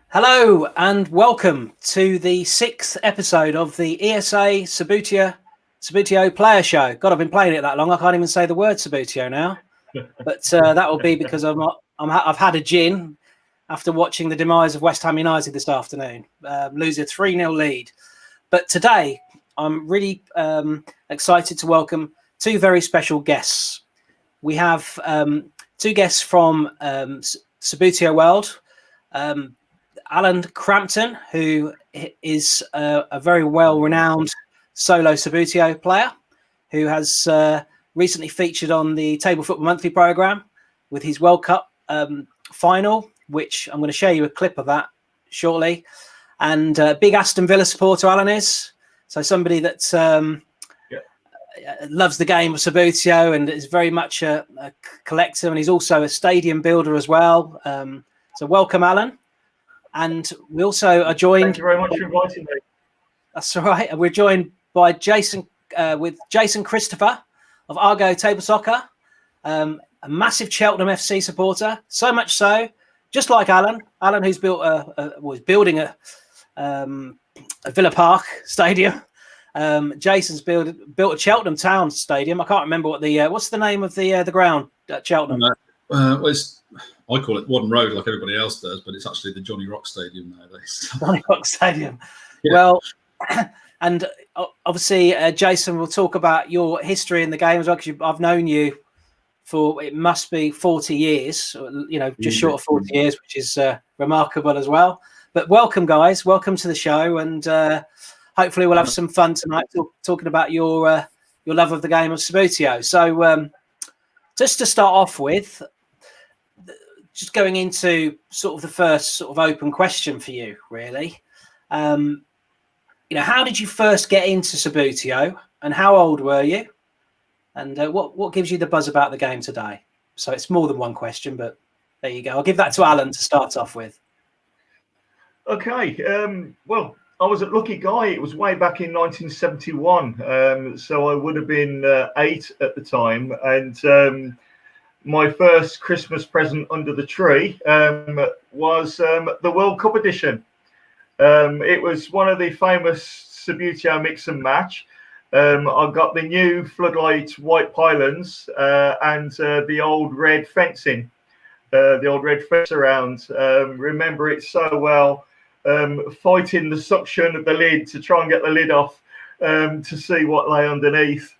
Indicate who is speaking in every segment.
Speaker 1: Hello and welcome to the 6th episode of the ESA Subbuteo Player Show. God, I've been playing it that long, I can't even say the word Subbuteo now. But that will be because I've had a gin after watching the demise of West Ham United this afternoon, lose a 3-0 lead. But today, I'm really excited to welcome two very special guests. We have two guests from Cebutio World. Alan Crampton, who is a very well-renowned solo Subbuteo player, who has recently featured on the Table Football Monthly programme with his World Cup final, which I'm going to show you a clip of that shortly. And big Aston Villa supporter Alan is, so somebody that loves the game of Subbuteo and is very much a collector, and he's also a stadium builder as well. So welcome, Alan. And we also are joined.
Speaker 2: Thank you very much for inviting me.
Speaker 1: That's all right. And we're joined by Jason, with Jason Christopher of Argo Table Soccer, a massive Cheltenham FC supporter. So much so, just like Alan, who's was building a Villa Park stadium. Jason's built a Cheltenham Town stadium. I can't remember what what's the name of the ground at Cheltenham.
Speaker 3: I call it Wadden Road, like everybody else does, but it's actually the Johnny Rock Stadium nowadays.
Speaker 1: Johnny Rock Stadium.
Speaker 3: Yeah.
Speaker 1: Well, and obviously, Jason will talk about your history in the game as well, because I've known you for, it must be 40 years, just short of 40 years, which is remarkable as well. But welcome, guys. Welcome to the show, and hopefully we'll have some fun tonight talking about your love of the game of Subbuteo. So just to start off with, just going into sort of the first sort of open question for you, really. How did you first get into Subbuteo, and how old were you? And what gives you the buzz about the game today? So it's more than one question, but there you go. I'll give that to Alan to start off with.
Speaker 2: Okay. Well, I was a lucky guy. It was way back in 1971. So I would have been 8 at the time. And my first Christmas present under the tree was the World Cup edition. It was one of the famous Subbuteo mix and match. I got the new floodlight white pylons and the old red fencing, the old red fence around. Remember it so well, fighting the suction of the lid to try and get the lid off to see what lay underneath.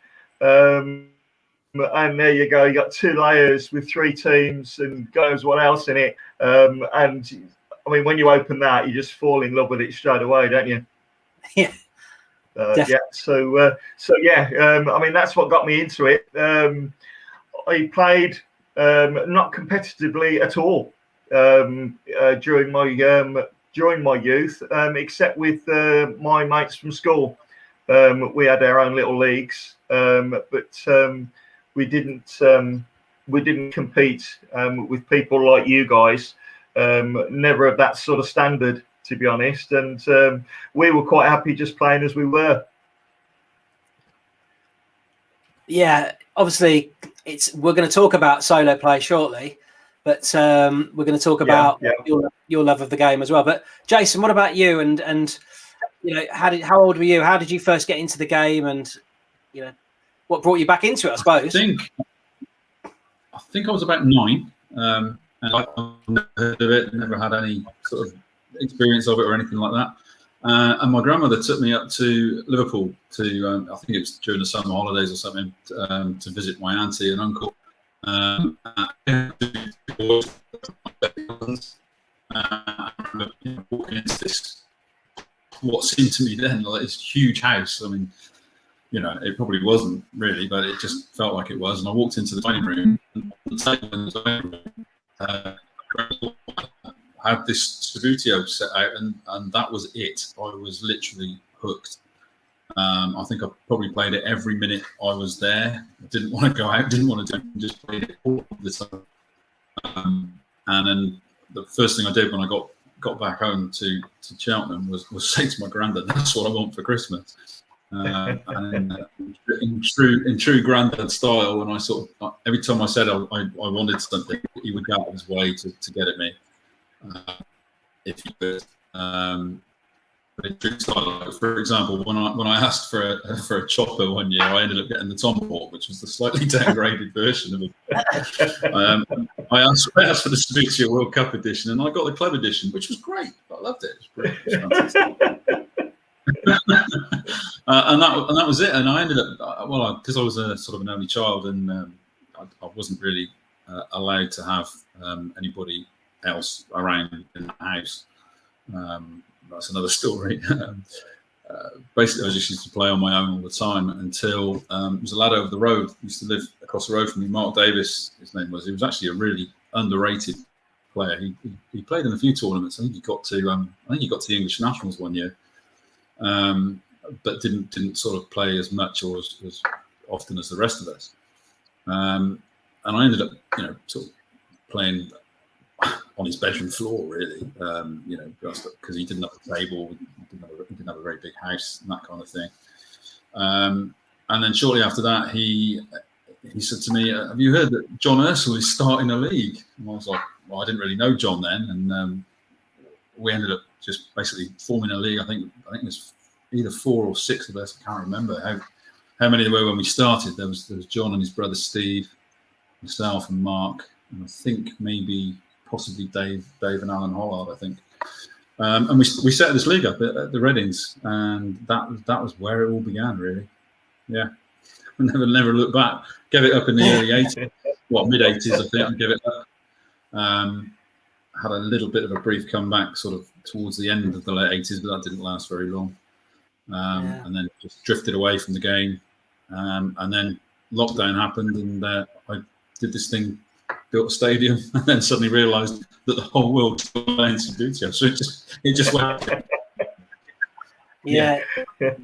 Speaker 2: And there you go. You got 2 layers with 3 teams, and goes what else in it. And I mean, when you open that, you just fall in love with it straight away, don't you?
Speaker 1: Yeah.
Speaker 2: Yeah. So I mean, that's what got me into it. I played not competitively at all during my youth, except with my mates from school. We had our own little leagues, but we didn't compete with people like you guys. Never of that sort of standard, to be honest. And we were quite happy just playing as we were.
Speaker 1: Yeah, obviously, we're going to talk about solo play shortly, but we're going to talk about your love of the game as well. But Jason, what about you? And how old were you? How did you first get into the game? And what brought you back into it, I suppose?
Speaker 3: I think I was about 9, and I've never heard of it, never had any sort of experience of it or anything like that. And my grandmother took me up to Liverpool to, I think it was during the summer holidays or something, to visit my auntie and uncle. I remember walking into this, what seemed to me then like this huge house. I mean, it probably wasn't really, but it just felt like it was. And I walked into the dining room, and on the table in the dining room, I had this Cebutio set out, and that was it. I was literally hooked. I think I probably played it every minute I was there. I didn't want to go out, didn't want to do it, just played it all the time. And then the first thing I did when I got back home to Cheltenham was say to my granddad, "That's what I want for Christmas." And in true granddad style, when I sort of every time I said I wanted something, he would go out of his way to get at me. if you could. For example, when I asked for a chopper one year, I ended up getting the Tomahawk, which was the slightly downgraded version of it. I asked for the Subbuteo World Cup edition, and I got the club edition, which was great. I loved it. It was brilliant. It was fantastic. And that was it. And I ended up, well, because I was a sort of an only child, and I wasn't really allowed to have anybody else around in the house. That's another story. Basically, I just used to play on my own all the time until there was a lad over the road, used to live across the road from me, Mark Davis, his name was. He was actually a really underrated player. He played in a few tournaments. I think he got to the English Nationals one year, but didn't sort of play as much or as often as the rest of us. And I ended up, sort of playing on his bedroom floor, really, because he didn't have a table, he didn't have a very big house and that kind of thing. And then shortly after that, he said to me, "Have you heard that John Ursel is starting a league?" And I was like, "Well, I didn't really know John then," and we ended up just basically forming a league. I think it was either 4 or 6 of us. I can't remember how many there were when we started. There was John and his brother Steve, myself and Mark, and I think possibly Dave and Alan Hollard, I think. And we set this league up at the Readings, and that was where it all began, really. Yeah. Never looked back. Gave it up in the early 80s, mid-80s, I think, I gave it up. Had a little bit of a brief comeback sort of towards the end of the late 80s, but that didn't last very long. And then just drifted away from the game. And then lockdown happened, and I did this thing, built a stadium, and then suddenly realised that the whole world was playing Cebutio. So it just went.
Speaker 1: Yeah,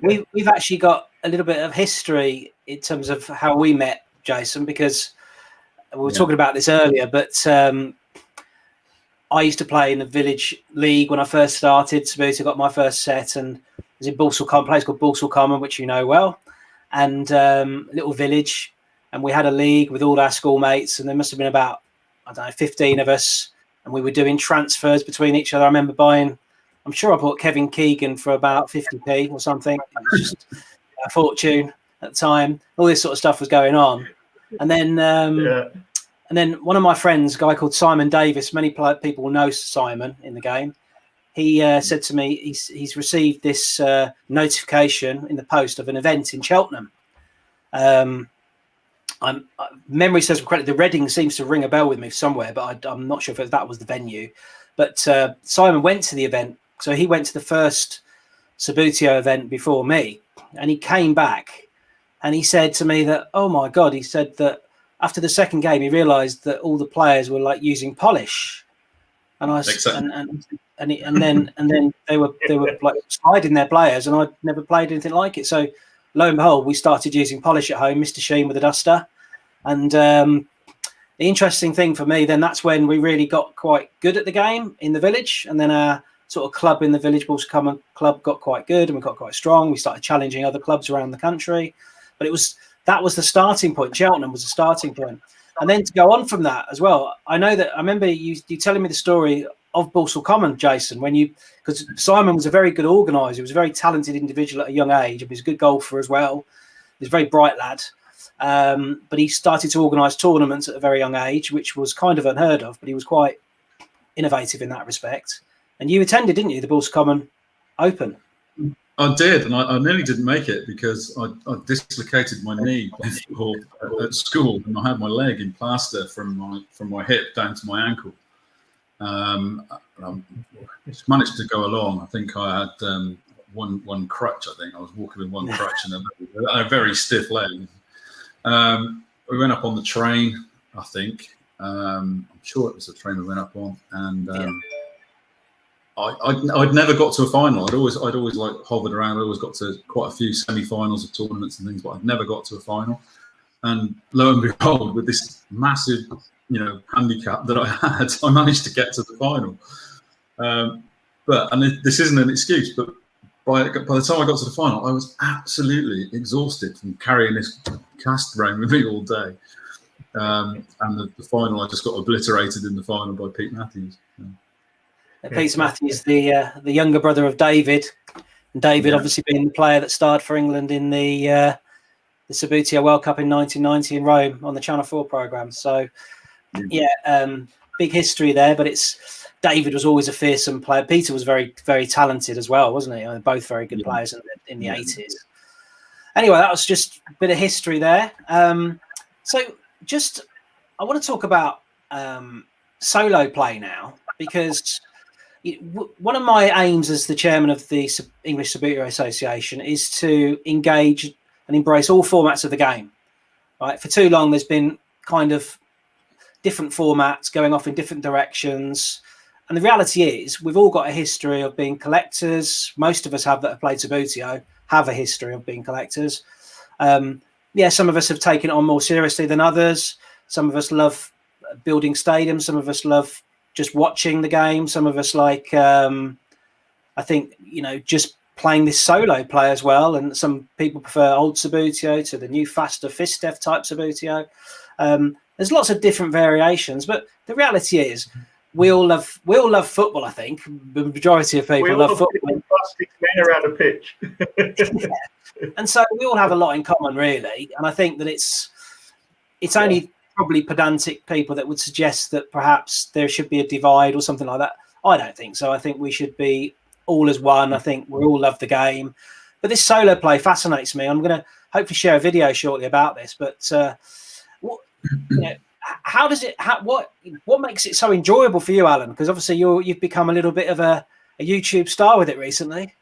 Speaker 1: we've actually got a little bit of history in terms of how we met, Jason, because we were talking about this earlier. But I used to play in the village league when I first started. Cebutio got my first set, and it was in Balsall Common, a place called Balsall Common, which you know well, and little village. And we had a league with all our schoolmates, and there must have been about, 15 of us, and we were doing transfers between each other. I remember I'm sure I bought Kevin Keegan for about 50p or something. It was just a fortune at the time. All this sort of stuff was going on. And then one of my friends, a guy called Simon Davis, many people know Simon in the game, he said to me, he's received this notification in the post of an event in Cheltenham. Memory says correctly, the Reading seems to ring a bell with me somewhere, but I'm not sure if that was the venue. But Simon went to the event. So he went to the first Subbuteo event before me, and he came back and he said to me that, oh my God, he said that after the second game, he realised that all the players were like using polish. And I and then they were like sliding their players, and I'd never played anything like it. So lo and behold, we started using polish at home, Mr. Sheen with a duster. And the interesting thing for me, then that's when we really got quite good at the game in the village. And then our sort of club in the village, Balsall Common Club, got quite good, and we got quite strong. We started challenging other clubs around the country. But that was the starting point. Cheltenham was the starting point. And then to go on from that as well, I remember you telling me the story of Balsall Common, Jason, because Simon was a very good organiser. He was a very talented individual at a young age. He was a good golfer as well. He was a very bright lad. But he started to organise tournaments at a very young age, which was kind of unheard of, but he was quite innovative in that respect. And you attended, didn't you, the Balsall Common Open?
Speaker 3: I did, and I nearly didn't make it because I dislocated my knee at school, and I had my leg in plaster from my hip down to my ankle. I just managed to go along. I think I had one crutch. I think I was walking with one crutch and a very stiff leg. We went up on the train. I think I'm sure it was the train we went up on, and I'd never got to a final. I'd always like hovered around. I always got to quite a few semi-finals of tournaments and things, but I'd never got to a final. And lo and behold, with this massive, handicap that I had, I managed to get to the final. This isn't an excuse, but by the time I got to the final, I was absolutely exhausted from carrying this cast around with me all day. And the final, I just got obliterated in the final by Pete Matthews.
Speaker 1: Peter Matthews, the younger brother of David. And David, obviously, being the player that starred for England in the Subbuteo World Cup in 1990 in Rome on the Channel 4 programme. So, big history there. But David was always a fearsome player. Peter was very, very talented as well, wasn't he? I mean, both very good players in the 80s. Anyway, that was just a bit of history there. So, I want to talk about solo play now, because one of my aims as the chairman of the English Subbuteo Association is to engage and embrace all formats of the game. Right? For too long, there's been kind of different formats going off in different directions. And the reality is, we've all got a history of being collectors. Most of us that have played Subbuteo have a history of being collectors. Some of us have taken it on more seriously than others. Some of us love building stadiums. Some of us love just watching the game. Some of us like, I think, just playing this solo play as well. And some people prefer old Cebutio to the new, faster Fistef type Cebutio. There's lots of different variations, but the reality is we all love football. I think the majority of people love football.
Speaker 2: Plastic men around a pitch.
Speaker 1: And so we all have a lot in common, really. And I think that it's only probably pedantic people that would suggest that perhaps there should be a divide or something like that. I don't think so. I think we should be all as one. I think we all love the game. But this solo play fascinates me. I'm going to hopefully share a video shortly about this. But how does it? What makes it so enjoyable for you, Alan? Because obviously you've become a little bit of a YouTube star with it recently.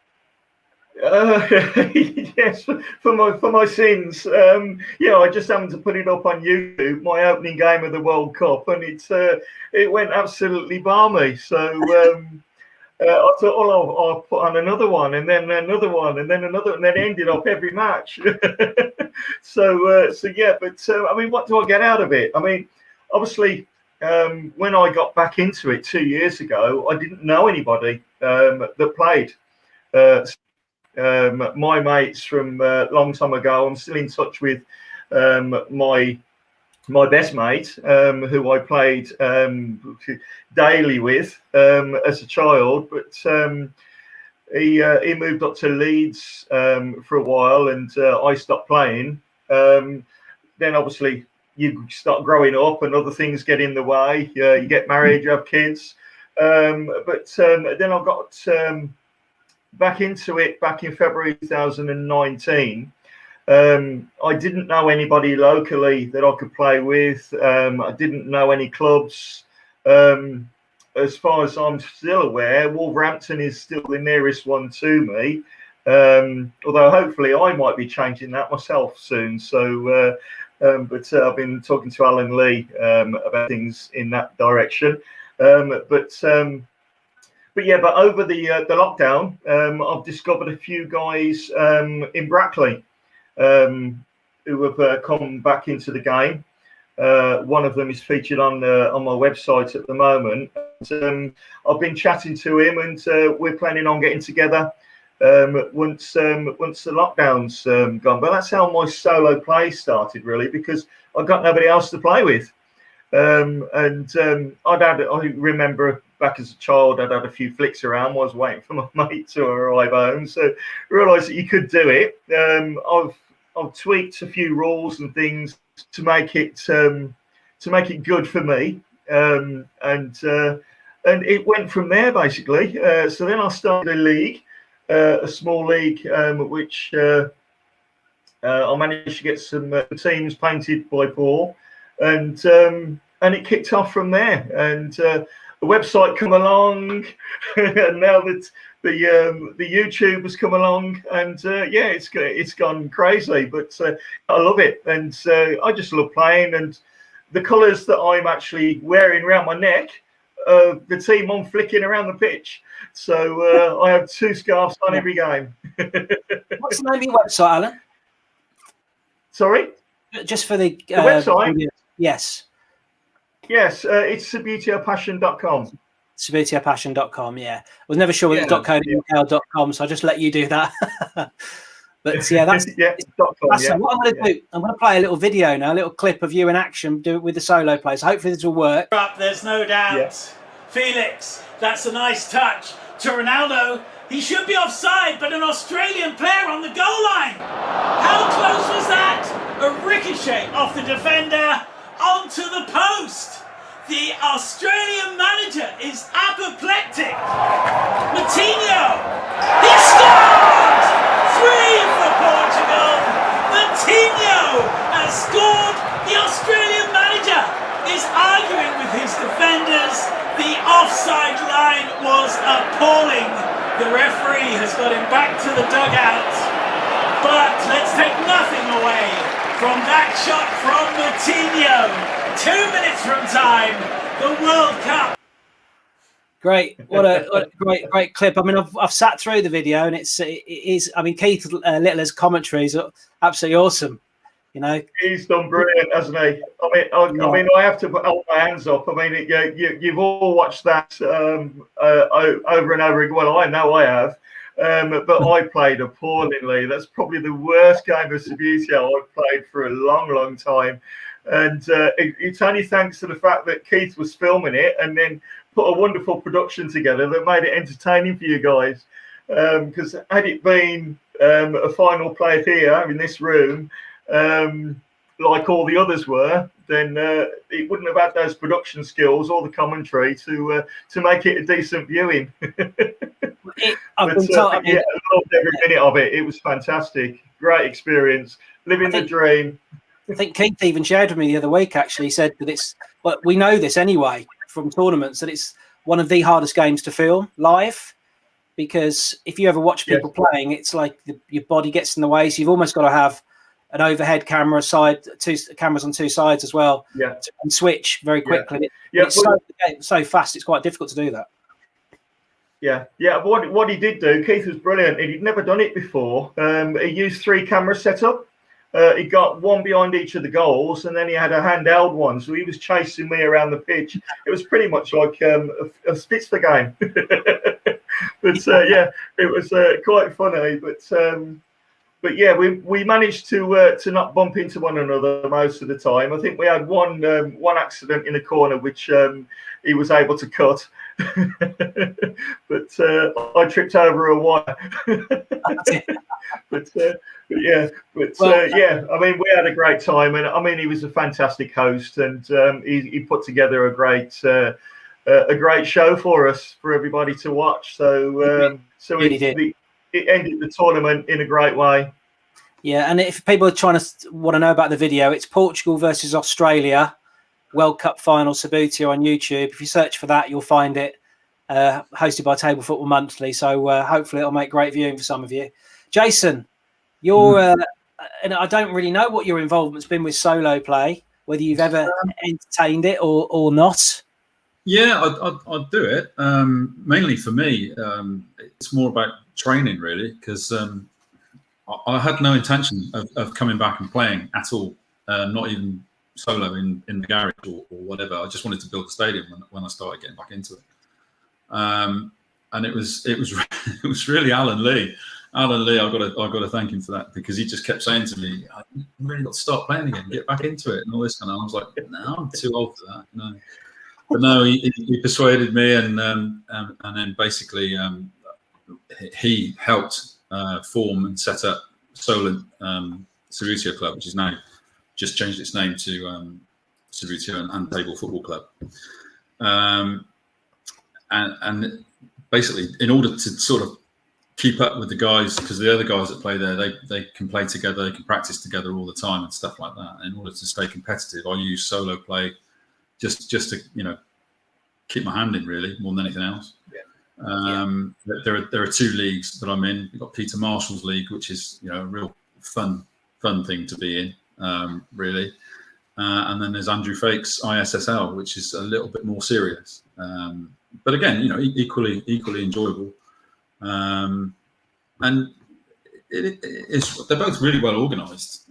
Speaker 2: Yes, for my sins. I just happened to put it up on YouTube, my opening game of the World Cup, and it went absolutely balmy. So I thought, I'll put on another one, and then another one, and then another, and then ended up every match. I mean, what do I get out of it? I mean, obviously, when I got back into it 2 years ago, I didn't know anybody that played. My mates from a long time ago, I'm still in touch with my best mate, who I played daily with as a child, but he moved up to Leeds for a while, and I stopped playing. Then obviously you start growing up and other things get in the way. You get married, you have kids, but then I got back into it back in February 2019. I didn't know anybody locally that I could play with. I didn't know any clubs. As far as I'm still aware, Wolverhampton is still the nearest one to me. Although hopefully I might be changing that myself soon. So, but I've been talking to Alan Lee about things in that direction. But over the lockdown, I've discovered a few guys in Brackley who have come back into the game. One of them is featured on my website at the moment. I've been chatting to him, and we're planning on getting together once the lockdown's gone. But that's how my solo play started, really, because I got nobody else to play with. I remember back as a child, I'd had a few flicks around. I was waiting for my mate to arrive home, so realised that you could do it. I've tweaked a few rules and things to make it good for me, and it went from there basically. So then I started a league, a small league, which I managed to get some teams painted by Paul, and it kicked off from there. And the website come along, and now that the YouTube has come along, and it's gone crazy. But I love it, and I just love playing. And the colours that I'm actually wearing around my neck, the team I'm flicking around the pitch. So I have 2 scarves on every game.
Speaker 1: What's the name of your website, Alan?
Speaker 2: Sorry?
Speaker 1: Just for the
Speaker 2: website?
Speaker 1: Yes.
Speaker 2: Yes, it's SubbuteoPassion.com.
Speaker 1: SubbuteoPassion.com, yeah. I was never sure whether it's .co.uk.com, so I just let you do that. But yeah, that's
Speaker 2: .com,
Speaker 1: what I'm going to do. I'm going to play a little video now, a little clip of you in action, do it with the solo players. Hopefully this will work.
Speaker 4: There's no doubt Felix, that's a nice touch. To Ronaldo, he should be offside, but an Australian player on the goal line. How close was that? A ricochet off the defender onto the post. The Australian manager is apoplectic. Moutinho, he scored! 3 for Portugal. Moutinho has scored. The Australian manager is arguing with his defenders. The offside line was appalling. The referee has got him back to the dugout. But let's take nothing away from that shot from Moutinho. 2 minutes from time, the World Cup.
Speaker 1: Great, what a great clip. I mean, I've sat through the video, and it is. I mean, Keith Littler's commentary is absolutely awesome. You know,
Speaker 2: he's done brilliant, hasn't he? I mean, I have to put my hands up. I mean, you've all watched that over and over again. Well, I know I have, but I played appallingly. That's probably the worst game of Subbuteo I've played for a long time. And it's only thanks to the fact that Keith was filming it and then put a wonderful production together that made it entertaining for you guys. Because had it been a final play here in this room, like all the others were, then it wouldn't have had those production skills or the commentary to make it a decent viewing. I loved every minute of it. It was fantastic. Great experience. Living the dream.
Speaker 1: I think Keith even shared with me the other week, actually. He said that it's, but we know this anyway from tournaments, that it's one of the hardest games to film live, because if you ever watch people playing, it's like your body gets in the way. So you've almost got to have an overhead side, 2 cameras on 2 sides as well, and switch very quickly. It's so fast, it's quite difficult to do that.
Speaker 2: What he did do, Keith was brilliant. He'd never done it before. He used 3 camera setup. He got one behind each of the goals, and then he had a handheld one. So he was chasing me around the pitch. It was pretty much like a Spitzer game. But it was quite funny. But yeah, we managed to not bump into one another most of the time. I think we had one accident in the corner, which he was able to cut. But I tripped over a wire. I mean, we had a great time, and I mean, he was a fantastic host, and he put together a great show for us, for everybody to watch. So it ended the tournament in a great way.
Speaker 1: Yeah, and if people are want to know about the video, it's Portugal versus Australia World Cup final Cebutio on YouTube. If you search for that, you'll find it. Hosted by Table Football Monthly. So hopefully it'll make great viewing for some of you. Jason, you're and I don't really know what your involvement's been with solo play, whether you've ever entertained it or not.
Speaker 3: Yeah, I'd do it. Mainly for me, it's more about training, really, because I had no intention of coming back and playing at all, not even solo in the garage or whatever. I just wanted to build a stadium when I started getting back into it. And it was it was really Alan Lee. Alan Lee, I've got to thank him for that, because he just kept saying to me, "You really got to start playing again, get back into it," and all this kind of. I was like, "No, I'm too old for that." No, but no, he persuaded me, and then basically he helped form and set up Solent Cebutio Club, which is now just changed its name to Cebutio and Table Football Club. And basically, in order to sort of keep up with the guys, because the other guys that play there, they can play together, they can practice together all the time and stuff like that. In order to stay competitive, I use solo play just to keep my hand in, really, more than anything else. There are 2 leagues that I'm in. We've got Peter Marshall's league, which is a real fun thing to be in, really. And then there's Andrew Fake's ISSL, which is a little bit more serious. But again, equally enjoyable. And they're both really well organised.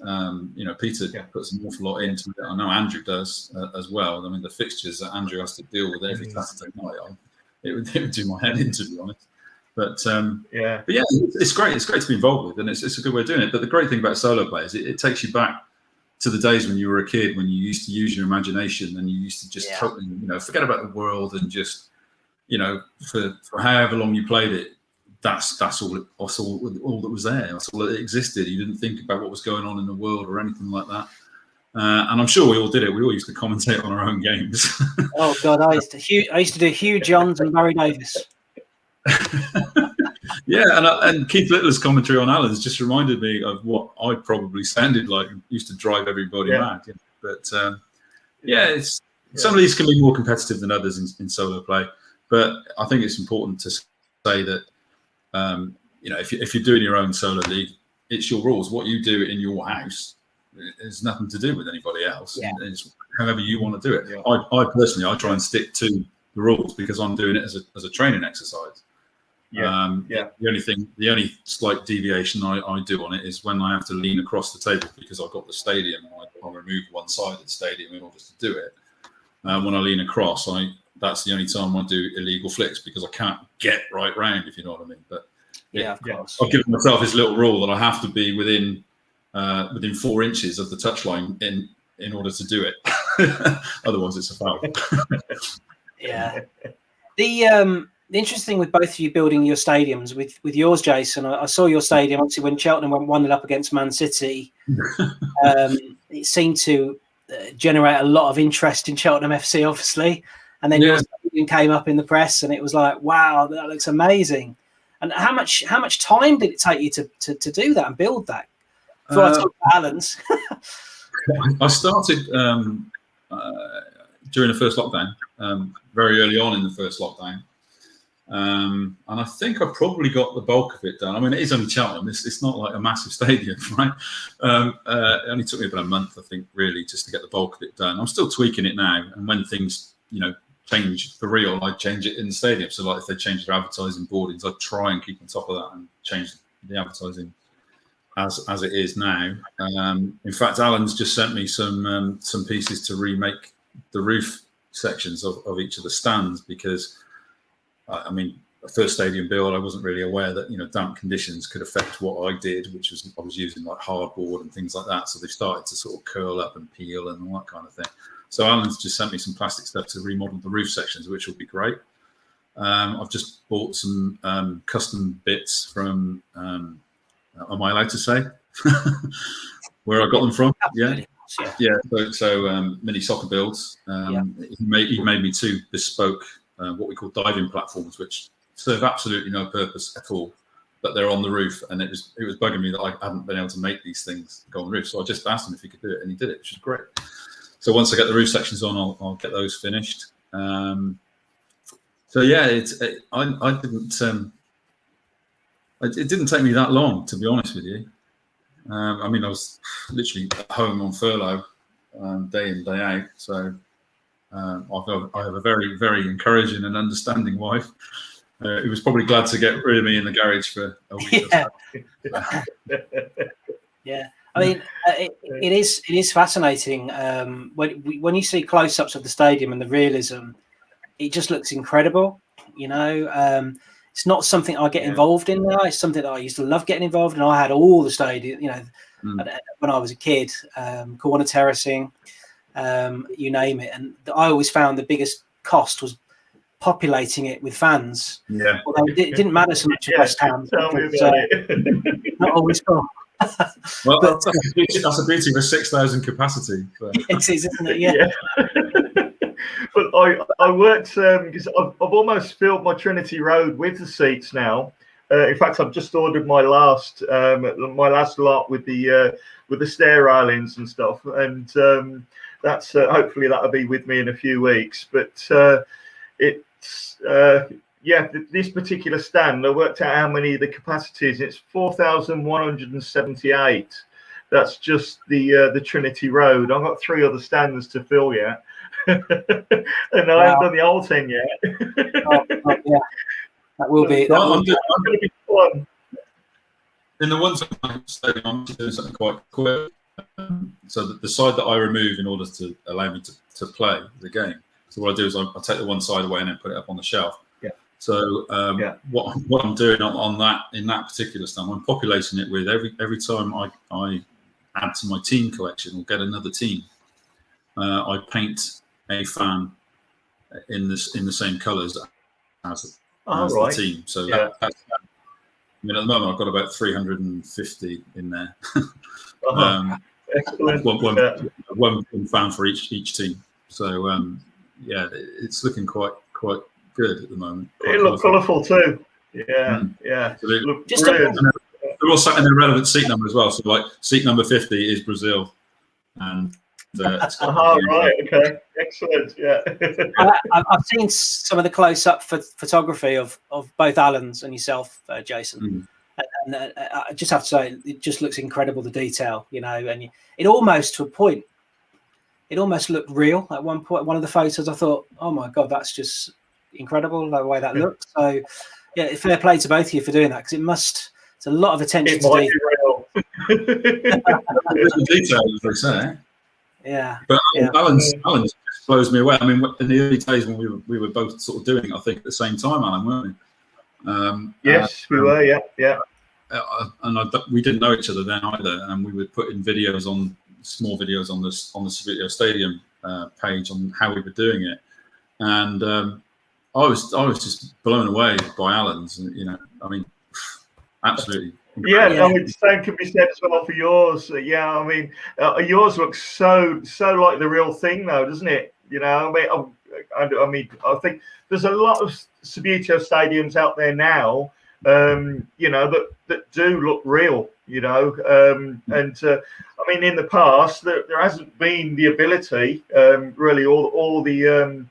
Speaker 3: Peter puts an awful lot into it. I know Andrew does as well. I mean, the fixtures that Andrew has to deal with every Saturday night, it would do my head in, to be honest. But it's great. It's great to be involved with, and it's a good way of doing it. But the great thing about solo play is it takes you back to the days when you were a kid, when you used to use your imagination and you used to just totally, forget about the world and just for however long you played it, that's all that was there. That's all that existed. You didn't think about what was going on in the world or anything like that. And I'm sure we all did it. We all used to commentate on our own games.
Speaker 1: Oh God, I used to do Hugh Johns and Barry Davis.
Speaker 3: Yeah, and Keith Littler's commentary on Alan's just reminded me of what I probably sounded like. Used to drive everybody mad. But some of these can be more competitive than others in solo play. But I think it's important to say that if you're doing your own solo league, it's your rules. What you do in your house has nothing to do with anybody else.
Speaker 1: Yeah.
Speaker 3: It's however you want to do it.
Speaker 2: Yeah.
Speaker 3: I personally try and stick to the rules because I'm doing it as a training exercise. The only slight deviation I do on it is when I have to lean across the table because I've got the stadium. I remove one side of the stadium in order to do it. When I lean across, that's the only time I do illegal flicks because I can't get right round, if you know what I mean. But
Speaker 1: of course.
Speaker 3: I've given myself this little rule that I have to be within 4 inches of the touchline in order to do it. Otherwise, it's a foul.
Speaker 1: Yeah. The interesting thing with both of you building your stadiums, with yours, Jason, I saw your stadium obviously when Cheltenham went 1-0 up against Man City. It seemed to generate a lot of interest in Cheltenham FC, obviously, and then your stadium came up in the press, and it was like, wow, that looks amazing. And how much time did it take you to do that and build that? Before I talk about Alan's.
Speaker 3: I started during the first lockdown, very early on in the first lockdown. And I think I probably got the bulk of it done. I mean, it is only Cheltenham. It's not like a massive stadium, right? It only took me about a month, I think, really, just to get the bulk of it done. I'm still tweaking it now. And when things, change for real, I change it in the stadium. So, like, if they change their advertising boardings, I try and keep on top of that and change the advertising as it is now. In fact, Alan's just sent me some pieces to remake the roof sections of each of the stands because, the first stadium build, I wasn't really aware that, damp conditions could affect what I did, which was I was using like hardboard and things like that. So they started to sort of curl up and peel and all that kind of thing. So Alan's just sent me some plastic stuff to remodel the roof sections, which will be great. I've just bought some custom bits from, am I allowed to say where I got them from? Yeah. So mini soccer builds. He made me 2 bespoke what we call diving platforms, which serve absolutely no purpose at all, but they're on the roof, and it was bugging me that I hadn't been able to make these things go on the roof. So I just asked him if he could do it, and he did it, which is great. So once I get the roof sections on, I'll get those finished. It didn't take me that long, to be honest with you. I was literally at home on furlough day in, day out. So I have a very, very encouraging and understanding wife who was probably glad to get rid of me in the garage for a week or so.
Speaker 1: Yeah. It is fascinating when you see close-ups of the stadium and the realism. It just looks incredible. It's not something I get involved in now. It's something that I used to love getting involved in. I had all the stadium, when I was a kid, corner terracing, you name it. And I always found the biggest cost was populating it with fans.
Speaker 3: Yeah.
Speaker 1: Although it didn't matter so much at West Ham.
Speaker 2: Tell me about it.
Speaker 1: Not always cool.
Speaker 3: Well, that's a beauty of a 6,000 capacity. So.
Speaker 1: It is, isn't it? Yeah.
Speaker 2: But I worked because I've almost filled my Trinity Road with the seats now. In fact, I've just ordered my last lot with the stair railings and stuff, and that's hopefully that'll be with me in a few weeks. But this particular stand, I worked out how many of the capacities. It's 4,178. That's just the Trinity Road. I've got 3 other stands to fill yet. And I haven't done the whole 10 yet.
Speaker 1: Yeah. That will be
Speaker 2: going to be fun.
Speaker 3: In the one stadium, I'm doing something quite quick. So the side that I remove in order to allow me to play the game. So what I do is I take the one side away and then put it up on the shelf.
Speaker 2: Yeah.
Speaker 3: So what I'm doing on that in that particular stand, I'm populating it with every time I add to my team collection or get another team, I paint a fan in the same colours as
Speaker 2: Right.
Speaker 3: the team. So
Speaker 2: Yeah.
Speaker 3: that's, I mean, at the moment I've got about 350 in there.
Speaker 2: Excellent.
Speaker 3: One fan for each team. So yeah, it's looking quite good at the moment.
Speaker 2: It looked colourful too. Yeah, yeah.
Speaker 3: Absolutely.
Speaker 2: Look brilliant.
Speaker 3: They're all sat in their relevant seat number as well. So like seat number 50 is Brazil, and it's got
Speaker 2: right, okay, excellent. Yeah.
Speaker 1: I've seen some of the close-up photography of both Alan's and yourself, Jason. And I just have to say, it just looks incredible, the detail, you know, and it almost, to a point, it almost looked real. At one point, one of the photos, I thought, oh my God, that's just incredible, the way that looks. So, yeah, fair play to both of you for doing that, because it's a lot of attention to detail.
Speaker 3: Detail, as they say.
Speaker 1: Yeah.
Speaker 3: But Alan's just blows me away. I mean, in the early days when we were both sort of doing it, I think at the same time, Alan, weren't we?
Speaker 2: Yes, we were. Yeah.
Speaker 3: And we didn't know each other then either, and we would put in small videos on the Subbuteo Stadium page on how we were doing it, and I was just blown away by Alan's. You know, I mean, absolutely. Incredible.
Speaker 2: Yeah, I mean, same can be said as well for yours. Yeah, I mean, yours looks so like the real thing, though, doesn't it? You know, I mean, I think there's a lot of Cebutio stadiums out there now, you know, that do look real. You know, and I mean, in the past, there hasn't been the ability, really, all the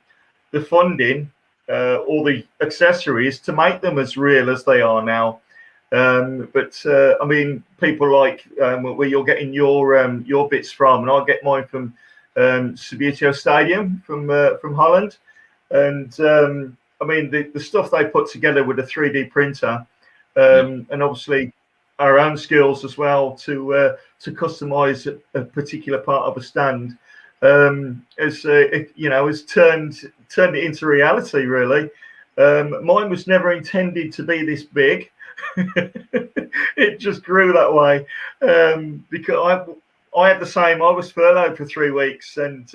Speaker 2: funding, all the accessories to make them as real as they are now. But I mean, people like where you're getting your bits from, and I get mine from Cebutio Stadium from Holland, and I mean the stuff they put together with a 3D printer, and obviously our own skills as well to customize a particular part of a stand, has turned it into reality, really. Mine was never intended to be this big. It just grew that way, because I had the same. I was furloughed for 3 weeks, and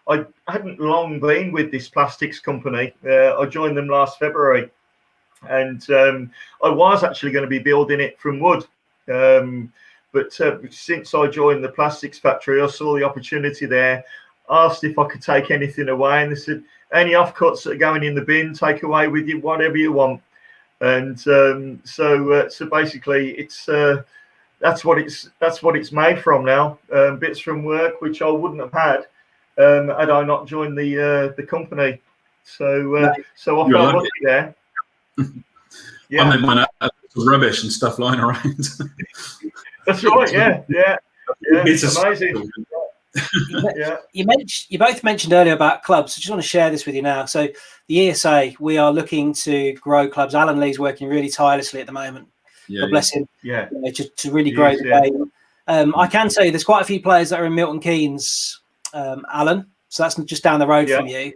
Speaker 2: I hadn't long been with this plastics company. I joined them last February, and I was actually going to be building it from wood, but since I joined the plastics factory, I saw the opportunity there. Asked if I could take anything away, and they said, any offcuts that are going in the bin, take away with you whatever you want. And so basically, it's that's what it's made from now. Bits from work which I wouldn't have had I not joined the company. So I felt lucky there.
Speaker 3: Yeah, I made mine out of rubbish and stuff lying around.
Speaker 2: That's right. Yeah. It's amazing.
Speaker 1: You both mentioned earlier about clubs. I just want to share this with you now. So the ESA, we are looking to grow clubs. Alan Lee's working really tirelessly at the moment. God bless him. Yeah. To really grow the game. I can tell you there's quite a few players that are in Milton Keynes, Alan. So that's just down the road from you.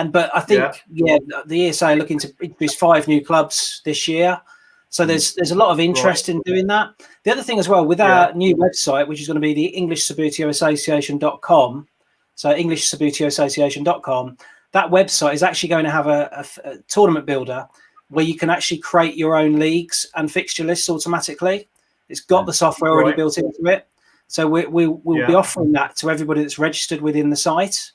Speaker 1: But I think the ESA are looking to introduce 5 new clubs this year. So there's a lot of interest in doing that. The other thing as well, with our new website, which is going to be the EnglishSubbutioAssociation.com, so EnglishSubbutioAssociation.com, that website is actually going to have a tournament builder where you can actually create your own leagues and fixture lists automatically. It's got the software already built into it. So we'll be offering that to everybody that's registered within the site.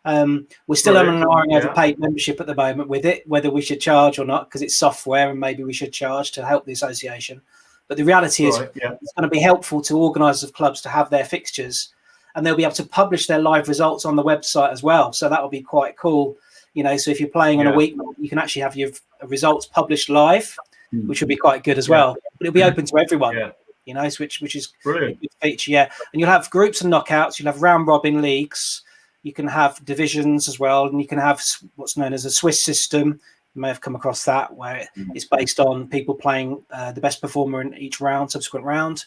Speaker 1: We're still on an over paid membership at the moment with it, whether we should charge or not, because it's software and maybe we should charge to help the association. But the reality is it's going to be helpful to organisers of clubs to have their fixtures, and they'll be able to publish their live results on the website as well. So that will be quite cool. You know, so if you're playing on a week, you can actually have your results published live, which would be quite good as well. But it'll be open to everyone, you know, which is brilliant. A good feature. And you'll have groups and knockouts. You'll have round robin leagues. You can have divisions as well, and you can have what's known as a Swiss system. You may have come across that, where it's based on people playing the best performer in each subsequent round.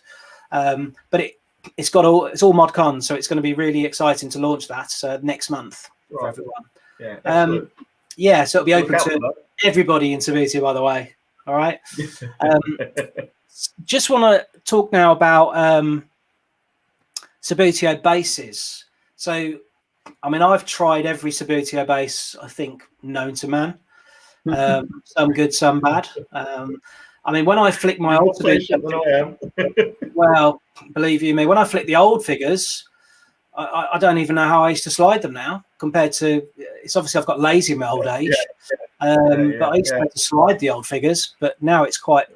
Speaker 1: But it's all mod con, so it's going to be really exciting to launch that next month for everyone. So it'll be open to everybody in Cebutio, by the way. All right. Just want to talk now about Cebutio bases. So, I mean, I've tried every Subbuteo base, I think, known to man. Some good, some bad. I mean, when I flick my old
Speaker 2: patient than I am.
Speaker 1: well, believe you me, when I flick the old figures, I don't even know how I used to slide them now. Compared to, it's obviously I've got lazy in my old age, but I used to have to slide the old figures. But now it's quite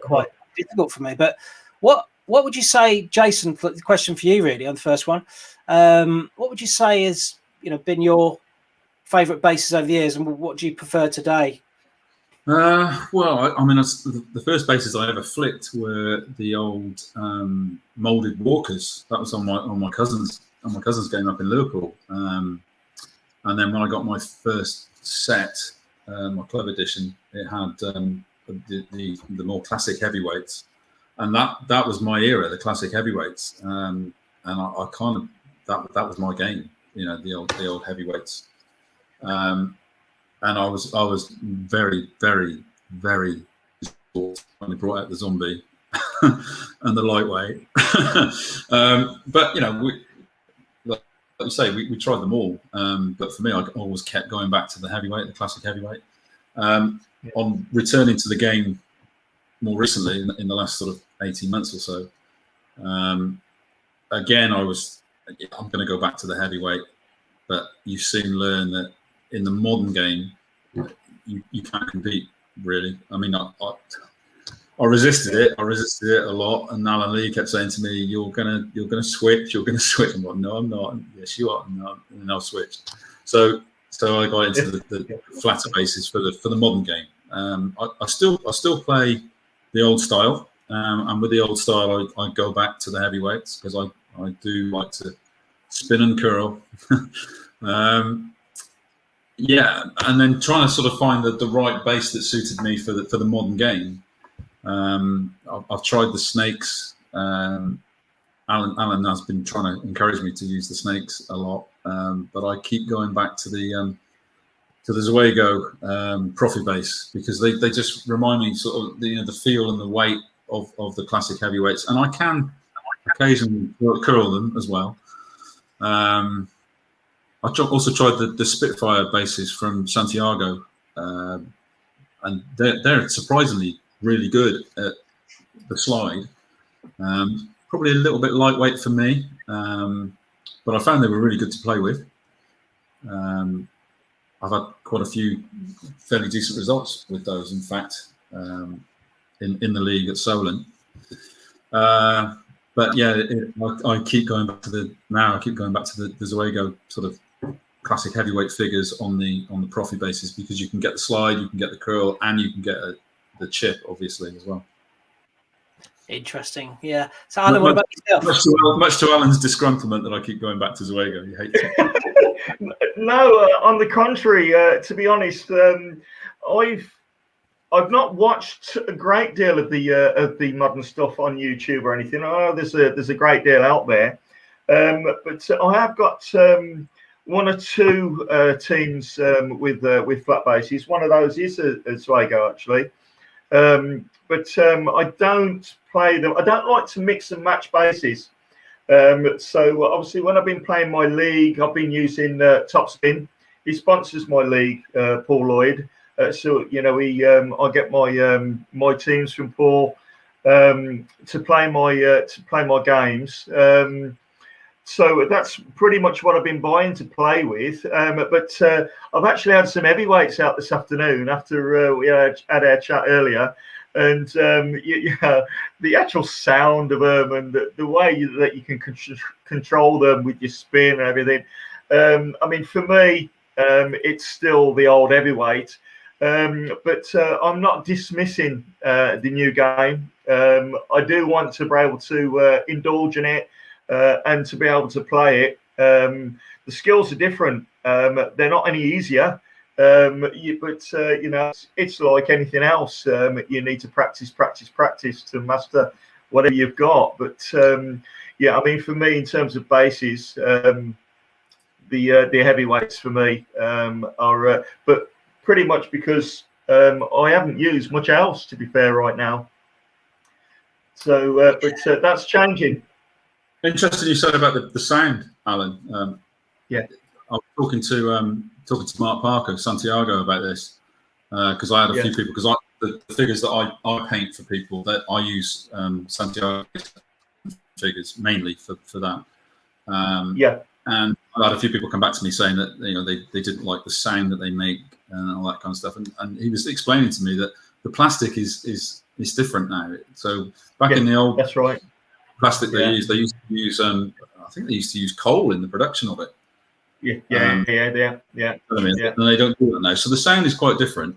Speaker 1: difficult for me. But what would you say, Jason? The question for you, really, on the first one. What would you say has been your favourite bases over the years, and what do you prefer today?
Speaker 3: Well, I mean, the first bases I ever flicked were the old molded Walkers. That was on my cousin's game up in Liverpool. And then when I got my first set, my club edition, it had the more classic heavyweights, and that was my era, the classic heavyweights. And I kind of that was my game, the old heavyweights. And I was very, very, very short when they brought out the zombie and the lightweight. But like you say, we tried them all. But for me, I always kept going back to the heavyweight, the classic heavyweight. On returning to the game more recently, in the last sort of 18 months or so, again, I'm going to go back to the heavyweight. But you soon learn that in the modern game, you can't compete, really. I mean, I resisted it. I resisted it a lot, and Alan Lee kept saying to me, "You're gonna switch. You're gonna switch." I'm like, "No, I'm not." "Yes, you are." "No," and I'll switch. So I got into the flatter bases for the modern game. I still play the old style, and with the old style, I go back to the heavyweights because I do like to spin and curl. Yeah, and then trying to sort of find the right base that suited me for the modern game. I've tried the snakes. Alan has been trying to encourage me to use the snakes a lot, but I keep going back to the Zuego Profi base because they just remind me sort of the feel and the weight of the classic heavyweights, and I can occasionally curl them as well. I also tried the Spitfire bases from Santiago, and they're surprisingly really good at the slide. Probably a little bit lightweight for me, but I found they were really good to play with. I've had quite a few fairly decent results with those, in fact, in the league at Solent. But yeah, I keep going back to the Zuego sort of classic heavyweight figures on the Profi basis because you can get the slide, you can get the curl, and you can get the chip, obviously, as well.
Speaker 1: Interesting, yeah. So, Alan, what about yourself?
Speaker 3: Much to Alan's disgruntlement that I keep going back to Zuego. He hates it.
Speaker 2: No, on the contrary. To be honest, I've not watched a great deal of the modern stuff on YouTube or anything. I know there's a great deal out there, but I have got one or two teams with flat bases. One of those is a Zuego, actually, but I don't play them. I don't like to mix and match bases. So obviously, when I've been playing my league, I've been using Topspin. He sponsors my league, Paul Lloyd. So I get my teams from Paul to play my games. So that's pretty much what I've been buying to play with. But I've actually had some heavyweights out this afternoon after we had our chat earlier, and the actual sound of them and the way that you can control them with your spin and everything. I mean, for me, it's still the old heavyweight. But I'm not dismissing the new game. I do want to be able to indulge in it and to be able to play it. The skills are different. They're not any easier. But it's like anything else. You need to practice to master whatever you've got. But I mean, for me, in terms of bases, the heavyweights for me are, but pretty much because I haven't used much else, to be fair, right now. So, but that's changing.
Speaker 3: Interesting you said about the sound, Alan.
Speaker 2: Yeah,
Speaker 3: I was talking to Mark Parker, Santiago, about this. because I had a few people, because the figures that I paint for people, that I use Santiago figures mainly for that. And I had a few people come back to me saying that they didn't like the sound that they make and all that kind of stuff. And he was explaining to me that the plastic is different now. So back in the old plastic they used to use I think they used to use coal in the production of it.
Speaker 2: Yeah.
Speaker 3: I mean, and they don't do that now. So the sound is quite different.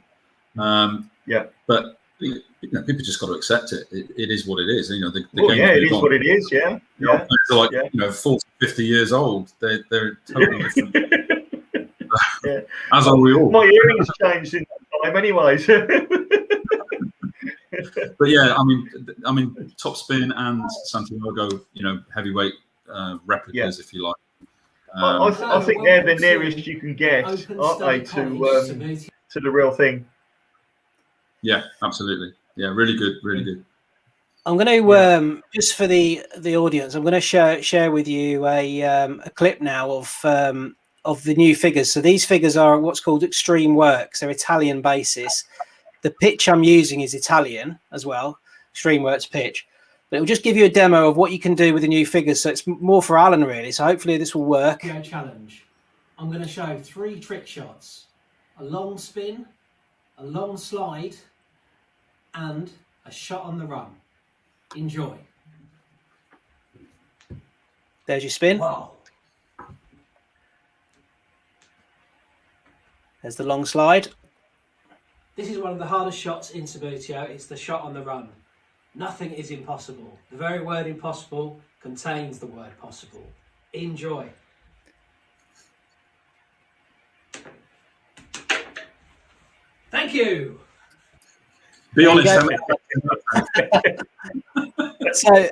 Speaker 3: But people just got to accept it. It is what it is. The game
Speaker 2: it is what it is. Yeah.
Speaker 3: They're like 40, 50 years old. They're totally different. As are we all.
Speaker 2: My earrings changed in that time, anyways.
Speaker 3: But yeah, I mean, Top Spin and Santiago, heavyweight replicas, if you like.
Speaker 2: I think they're the nearest you can get, aren't they, to the real thing?
Speaker 3: Yeah, absolutely. Yeah, really good, really good.
Speaker 1: I'm going to just for the audience, I'm going to share with you a clip now of the new figures. So these figures are what's called extreme works. They're Italian basis. The pitch I'm using is Italian as well, Extreme Works pitch. But it will just give you a demo of what you can do with the new figures. So it's more for Alan, really. So hopefully this will work.
Speaker 5: Challenge. I'm going to show 3 trick shots. A long spin, a long slide, and a shot on the run. Enjoy.
Speaker 1: There's your spin.
Speaker 5: Wow.
Speaker 1: There's the long slide.
Speaker 5: This is one of the hardest shots in Cebutio. It's the shot on the run. Nothing is impossible. The very word impossible contains the word possible. Enjoy. Thank you.
Speaker 3: Be honest.
Speaker 1: So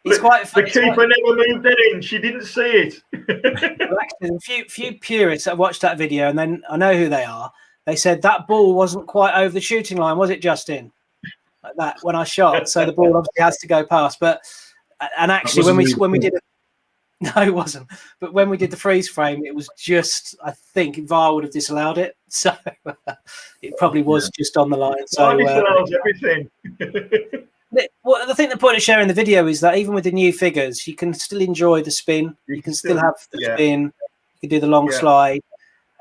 Speaker 1: it's quite
Speaker 2: funny. The keeper never moved it in. She didn't see it.
Speaker 1: Well, actually, a few purists that watched that video, and then I know who they are. They said that ball wasn't quite over the shooting line, was it, Justin? Like that when I shot. So the ball obviously has to go past. But and actually, when we did it, no, it wasn't. But when we did the freeze frame, it was just, I think VAR would have disallowed it. So it probably was just on the line. So
Speaker 2: disallows everything.
Speaker 1: Well, I think the point of sharing the video is that even with the new figures, you can still enjoy the spin. You can still have the spin. You can do the long slide.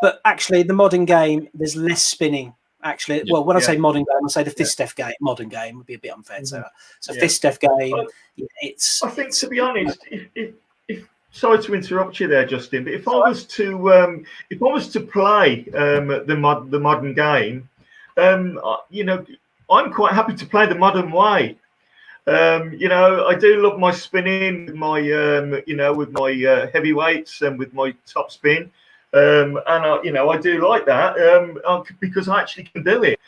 Speaker 1: But actually, the modern game, there's less spinning. Actually, well, when I say modern game, I say the Fistef game. Modern game would be a bit unfair. So Fistef game, it's.
Speaker 2: I think, to be honest, if sorry to interrupt you there, Justin, but if I was to play the modern game, I'm quite happy to play the modern way. I do love my spinning, with my with my heavyweights and with my top spin. And I do like that because I actually can do it.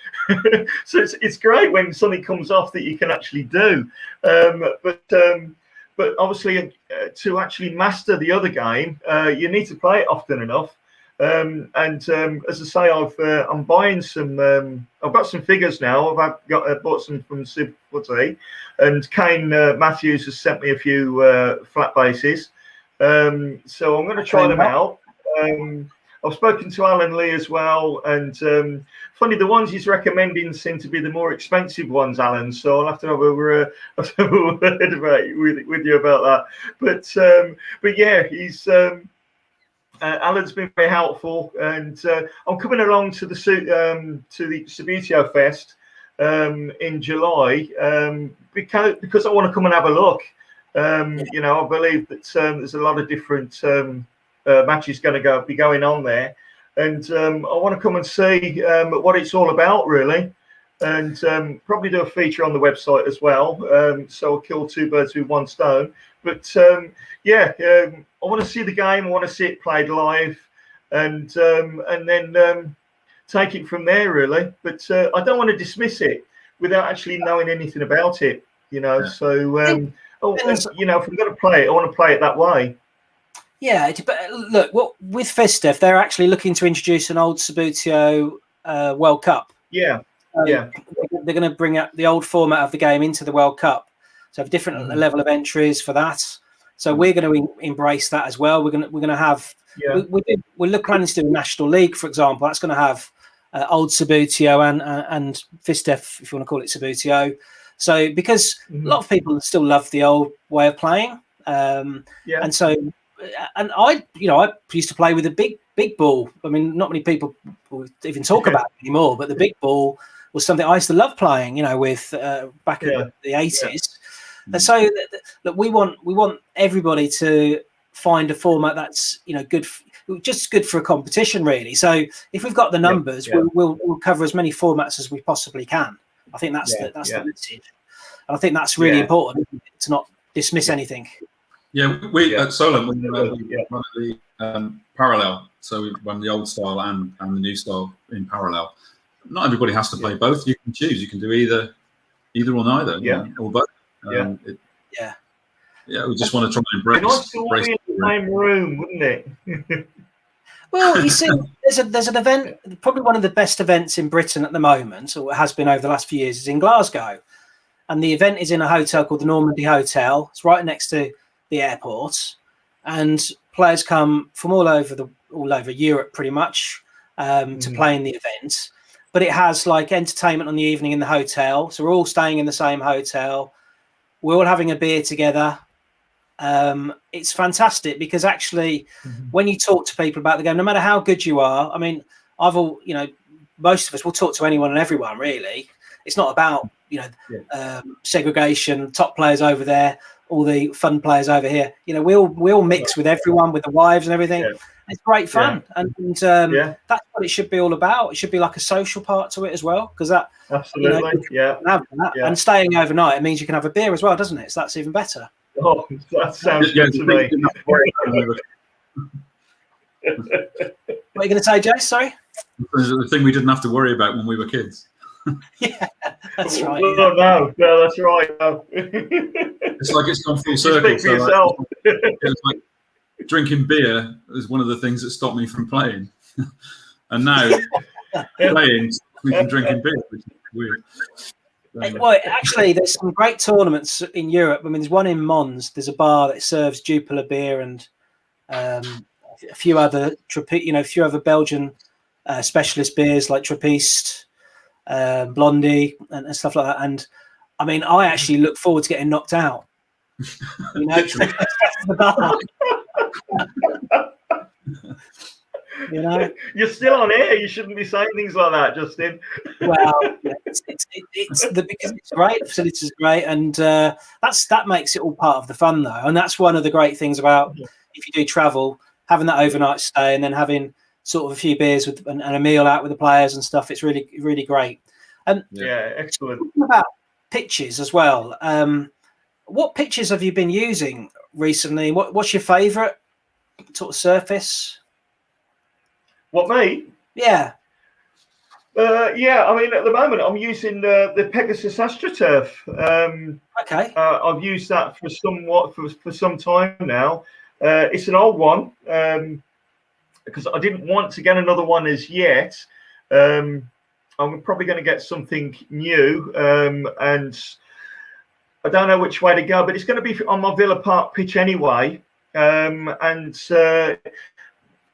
Speaker 2: So it's great when something comes off that you can actually do. But obviously, to actually master the other game, you need to play it often enough. And as I say, I'm buying some. I've got some figures now. I've bought some from Subbuteo, and Kane Matthews has sent me a few flat bases. So I'm going to try them out. I've spoken to Alan Lee as well, and funny, the ones he's recommending seem to be the more expensive ones, Alan. So I'll have to have a word with you about that. But yeah, he's Alan's been very helpful, and I'm coming along to the Cebutio Fest in July because I want to come and have a look. I believe that there's a lot of different matches going to be going on there, and I want to come and see what it's all about, really, and probably do a feature on the website as well. So I'll kill 2 birds with 1 stone. But I want to see the game. I want to see it played live, and then take it from there, really. But I don't want to dismiss it without actually knowing anything about it. So if I'm going to play it, I want to play it that way.
Speaker 1: Yeah, but look, with Fistef, they're actually looking to introduce an old Subbuteo World Cup.
Speaker 2: Yeah.
Speaker 1: They're going to bring up the old format of the game into the World Cup. So have a different level of entries for that. So we're going to embrace that as well. We're going to have we're planning to do a national league, for example. That's going to have old Cebutio and Fistef, if you want to call it Subbuteo. So because a lot of people still love the old way of playing, and so I used to play with a big ball. I mean, not many people even talk about it anymore, but the big ball was something I used to love playing. With back in the 80s. And so that we want everybody to find a format that's good. Just good for a competition, really. So if we've got the numbers, we'll cover as many formats as we possibly can. I think that's the message, and I think that's really important to not dismiss anything.
Speaker 3: Yeah, we at Solent we run the parallel, so we run the old style and the new style in parallel. Not everybody has to play both. You can choose. You can do either or neither, or both. We just want to try and embrace.
Speaker 2: It'd nice to all be in the same room, wouldn't it?
Speaker 1: Well, you see, there's an event, probably one of the best events in Britain at the moment, or it has been over the last few years, is in Glasgow. And the event is in a hotel called the Normandy Hotel. It's right next to the airport. And players come from all over Europe, pretty much, to play in the event. But it has like entertainment on the evening in the hotel. So we're all staying in the same hotel. We're all having a beer together. It's fantastic because actually when you talk to people about the game, no matter how good you are, I mean, most of us will talk to anyone and everyone, really. It's not about, segregation, top players over there, all the fun players over here. We all mix with everyone, with the wives and everything. Yeah. It's great fun. And that's what it should be all about. It should be like a social part to it as well, because that
Speaker 2: absolutely,
Speaker 1: and staying overnight, it means you can have a beer as well, doesn't it? So that's even better.
Speaker 2: Oh, that sounds good to me.
Speaker 1: What are you going to say, Jay? Sorry?
Speaker 3: The thing we didn't have to worry about when we were kids.
Speaker 1: Yeah, that's right.
Speaker 2: No, that's right. No.
Speaker 3: It's like it's gone full circle.
Speaker 2: Speak for yourself.
Speaker 3: It's like drinking beer is one of the things that stopped me from playing. And now playing stops me from drinking beer, which is weird.
Speaker 1: Well, actually, there's some great tournaments in Europe. I mean, there's one in Mons. There's a bar that serves Jupiler beer and a few other Belgian specialist beers like Trappist, Blondie, and stuff like that. And I mean, I actually look forward to getting knocked out. The bar.
Speaker 2: You're still on air. You shouldn't be saying things like that, Justin.
Speaker 1: Well, because it's great. The facilities are great, and that makes it all part of the fun, though. And that's one of the great things about if you do travel, having that overnight stay, and then having sort of a few beers and a meal out with the players and stuff. It's really, really great.
Speaker 2: Excellent.
Speaker 1: Talking about pitches as well. What pitches have you been using recently? What's your favourite sort of surface?
Speaker 2: What, me?
Speaker 1: Yeah.
Speaker 2: I mean, at the moment, I'm using the Pegasus AstroTurf.
Speaker 1: Okay.
Speaker 2: I've used that for some time now. It's an old one because I didn't want to get another one as yet. I'm probably going to get something new, and I don't know which way to go, but it's going to be on my Villa Park pitch anyway.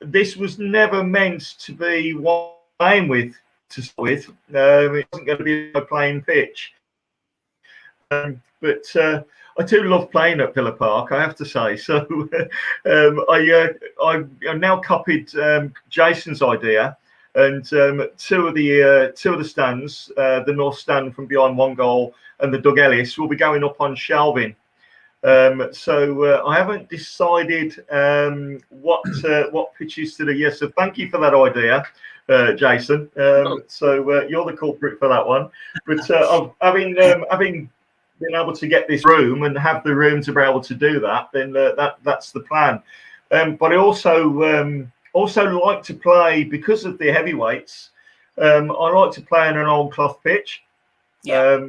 Speaker 2: This was never meant to be what I'm playing with to start with. It wasn't going to be my playing pitch. But I do love playing at Villa Park, I have to say. So I now copied Jason's idea, and two of the stands, the north stand from behind one goal and the Doug Ellis, will be going up on shelving. So I haven't decided what pitches to do. Yes, so thank you for that idea, Jason. So you're the culprit for that one. But having been able to get this room and have the room to be able to do that, then that's the plan. But I also like to play, because of the heavyweights. I like to play on an old cloth pitch.
Speaker 1: Yeah.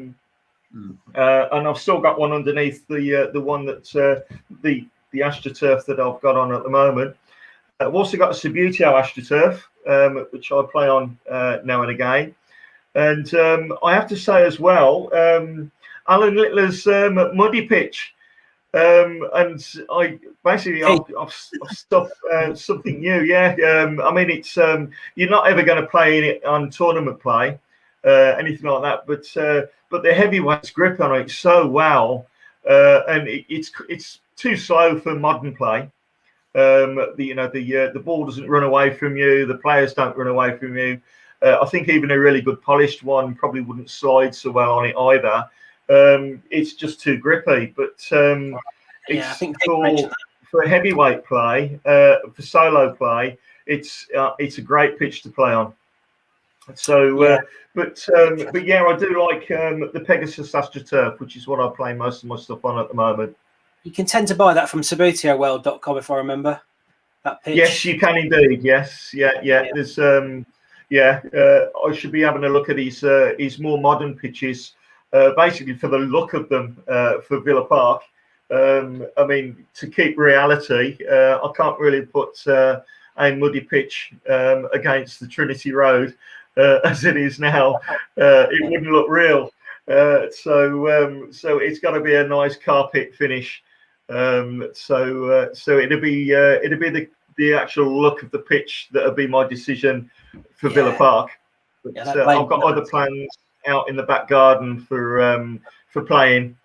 Speaker 2: And I've still got one underneath the one that the AstroTurf that I've got on at the moment. I've also got a Subbuteo AstroTurf, which I play on now and again. And I have to say as well, Alan Littler's muddy pitch And I basically I've stuffed something new. Yeah, I mean it's you're not ever going to play in it on tournament play, anything like that. But the heavyweight's grip on it so well, and it's too slow for modern play. The ball doesn't run away from you. The players don't run away from you. I think even a really good polished one probably wouldn't slide so well on it either. It's just too grippy. But
Speaker 1: I think
Speaker 2: for heavyweight play, for solo play, it's a great pitch to play on. So, but yeah, I do like the Pegasus AstroTurf, which is what I play most of my stuff on at the moment.
Speaker 1: You can tend to buy that from SubbuteoWorld.com, if I remember that pitch.
Speaker 2: Yes, you can indeed. Yes, yeah. There's I should be having a look at his more modern pitches, basically for the look of them for Villa Park. I mean, to keep reality, I can't really put a muddy pitch against the Trinity Road as it is now. It wouldn't look real. So it's got to be a nice carpet finish. So it'd be the actual look of the pitch that would be my decision for Villa Park. But I've got other plans out in the back garden for playing.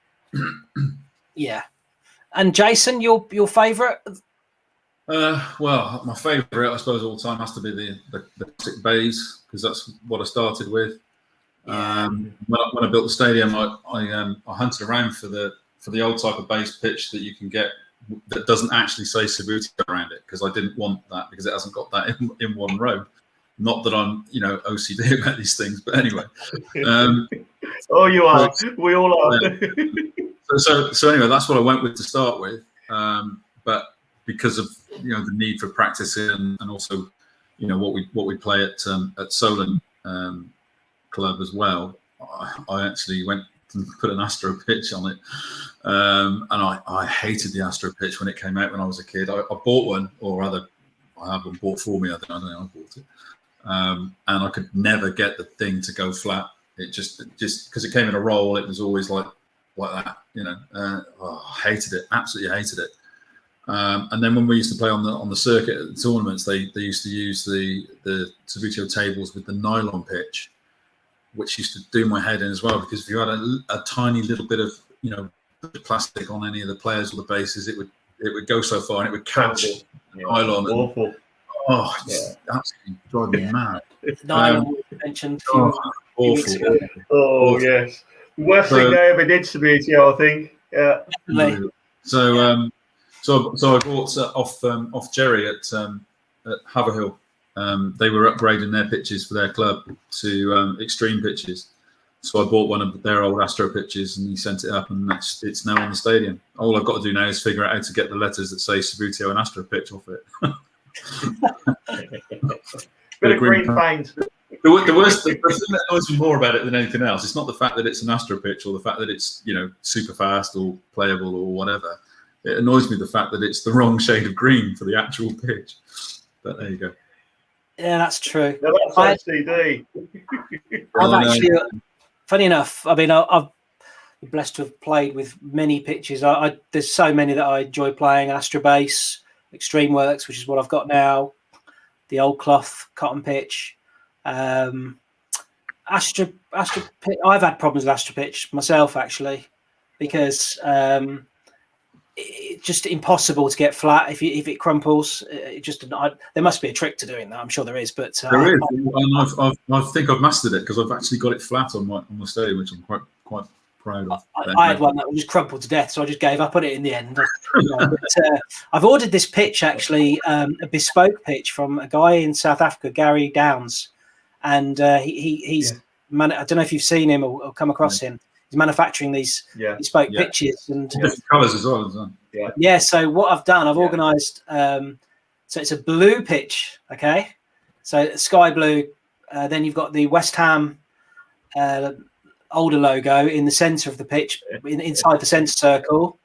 Speaker 1: Yeah. And Jason, your favourite?
Speaker 3: Well, my favourite, I suppose, all time has to be the classic bays, because that's what I started with. When I built the stadium, I hunted around for the old type of base pitch that you can get that doesn't actually say Cebutio around it, because I didn't want that, because it hasn't got that in one row. Not that I'm OCD about these things, but anyway.
Speaker 2: Oh, you are. We all are.
Speaker 3: So anyway, that's what I went with to start with. But because of the need for practicing and also what we play at Solent Club as well, I actually went and put an Astro pitch on it, and I hated the Astro pitch when it came out when I was a kid. I bought one, or rather, I had one bought for me. I don't know. I bought it, and I could never get the thing to go flat. It just because it came in a roll, it was always like that. I hated it. Absolutely hated it. And then when we used to play on the circuit at the tournaments, they used to use the Subbuteo tables with the nylon pitch, which used to do my head in as well, because if you had a tiny little bit of plastic on any of the players or the bases, it would go so far and it would catch nylon.
Speaker 2: Awful.
Speaker 3: It's absolutely drive me mad.
Speaker 1: Nylon mentioned.
Speaker 3: Awful.
Speaker 2: Oh yes, worst thing they ever did to me, I think. Yeah.
Speaker 3: So I bought off Jerry at Haverhill. They were upgrading their pitches for their club to extreme pitches. So I bought one of their old Astro pitches and he sent it up, and it's now in the stadium. All I've got to do now is figure out how to get the letters that say Subbuteo and Astro pitch off it.
Speaker 2: Bit of green paint.
Speaker 3: The thing that annoys me more about it than anything else, it's not the fact that it's an Astro pitch or the fact that it's super fast or playable or whatever. It annoys me the fact that it's the wrong shade of green for the actual pitch. But there you go.
Speaker 1: Yeah, that's true.
Speaker 2: No, that's OCD.
Speaker 1: I've actually, funny enough, I mean, I've been blessed to have played with many pitches. There's so many that I enjoy playing. Astro Base, Extreme Works, which is what I've got now, the old cloth cotton pitch. Astro pitch, I've had problems with Astro pitch myself, actually, because it's just impossible to get flat if it crumples. There must be a trick to doing that. I'm sure there is, but
Speaker 3: there is. And I think I've mastered it, because I've actually got it flat on the stadium, which I'm quite proud of.
Speaker 1: I had one that was just crumpled to death, so I just gave up on it in the end. But I've ordered this pitch, actually, a bespoke pitch from a guy in South Africa, Gary Downs, and he's I don't know if you've seen him or come across him. He's manufacturing these bespoke pitches and
Speaker 3: different colours as well.
Speaker 1: Yeah. So what I've done, I've organised. So it's a blue pitch. Okay. So sky blue. Then you've got the West Ham older logo in the centre of the pitch, inside the centre circle.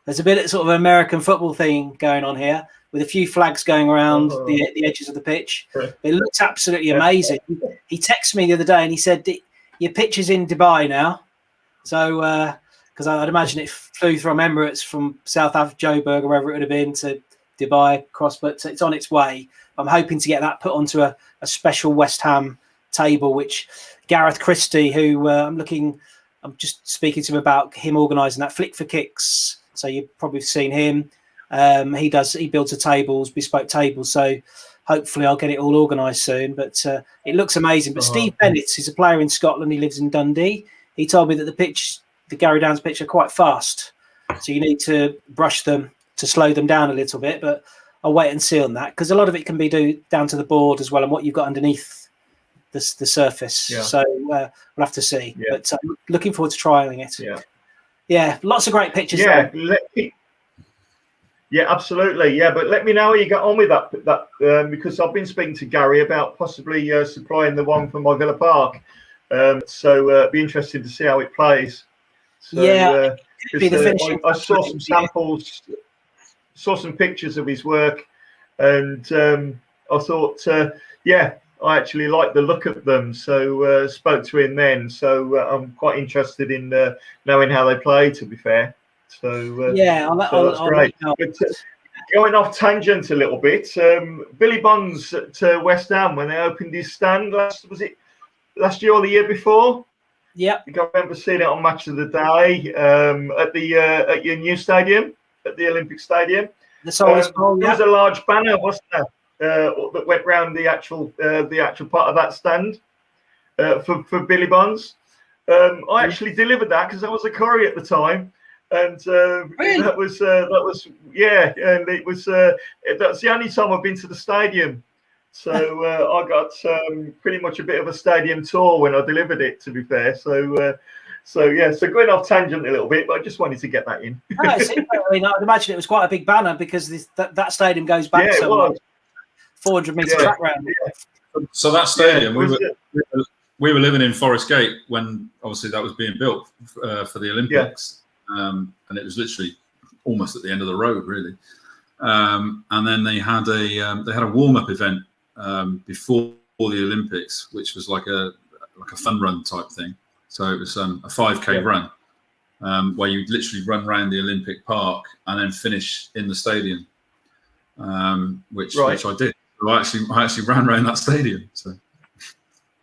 Speaker 1: There's a bit of sort of American football thing going on here, with a few flags going around the edges of the pitch. It looks absolutely amazing. He texted me the other day and he said, "Your pitch is in Dubai now." So because I'd imagine it flew from Emirates from South Africa, Joburg, or wherever it would have been, to Dubai across, but it's on its way. I'm hoping to get that put onto a special West Ham table, which Gareth Christie, who I'm just speaking to him about him organising that Flick for Kicks. So you've probably seen him. He builds bespoke tables. So hopefully I'll get it all organised soon. But it looks amazing. But Steve Bennett is a player in Scotland. He lives in Dundee. He told me that the Gary Downs pitch are quite fast. So you need to brush them to slow them down a little bit. But I'll wait and see on that, because a lot of it can be down to the board as well and what you've got underneath the surface. Yeah. So we'll have to see. Yeah. But looking forward to trialing it. Yeah, lots of great pictures.
Speaker 2: Yeah, absolutely. Yeah, but let me know how you get on with that because I've been speaking to Gary about possibly supplying the one from my Villa Park. So it'd be interesting to see how it plays. So, I saw some samples, saw some pictures of his work, and I thought, I actually like the look of them. So spoke to him then. So I'm quite interested in knowing how they play, to be fair. So that's great. But, going off tangent a little bit, Billy Bonds at West Ham, when they opened his stand, was it last year or the year before?
Speaker 1: Yeah.
Speaker 2: I remember seeing it on Match of the Day at your new stadium, at the Olympic Stadium. There was a large banner, wasn't there, that went round the actual part of that stand for Billy Bonds. I actually delivered that because I was a courier at the time, and
Speaker 1: really?
Speaker 2: that was and it was that's the only time I've been to the stadium. So I got pretty much a bit of a stadium tour when I delivered it, to be fair. So going off tangent a little bit, but I just wanted to get that in.
Speaker 1: I mean, I'd imagine it was quite a big banner because that stadium goes back 400-metre track round.
Speaker 3: Yeah. So that stadium, we were living in Forest Gate when obviously that was being built for the Olympics, and it was literally almost at the end of the road, really. And then they had a warm-up event before the Olympics, which was like a fun run type thing. So it was a 5K run where you literally run around the Olympic Park and then finish in the stadium, which I did. So I actually ran around that stadium. So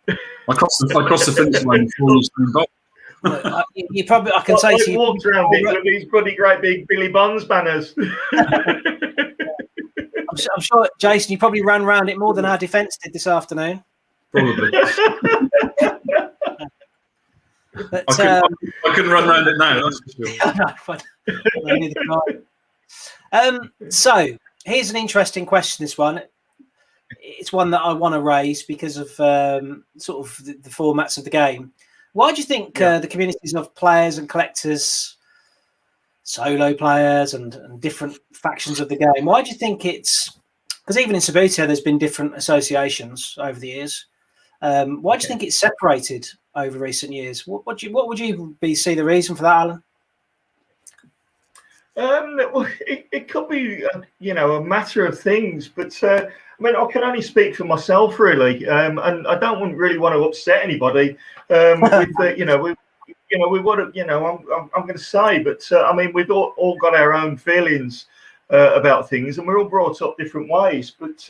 Speaker 3: I crossed the finish line before you screamed off.
Speaker 1: You probably, I can say to you,
Speaker 2: walked around with these bloody great big Billy Bonds banners.
Speaker 1: I'm sure, Jason, you probably ran around it more than our defence did this afternoon.
Speaker 3: Probably. But, I couldn't run around it now, that's for sure.
Speaker 1: So here's an interesting question. This one, it's one that I want to raise because of sort of the formats of the game. Why do you think the communities of players and collectors, solo players and different factions of the game, why do you think it's, because even in Subbuteo there's been different associations over the years, why do you think it's separated over recent years? What would you see the reason for that, Alan?
Speaker 2: Well, it could be a matter of things, but I mean, I can only speak for myself, really, and I don't really want to upset anybody. I'm going to say, but I mean, we've all got our own feelings about things, and we're all brought up different ways. But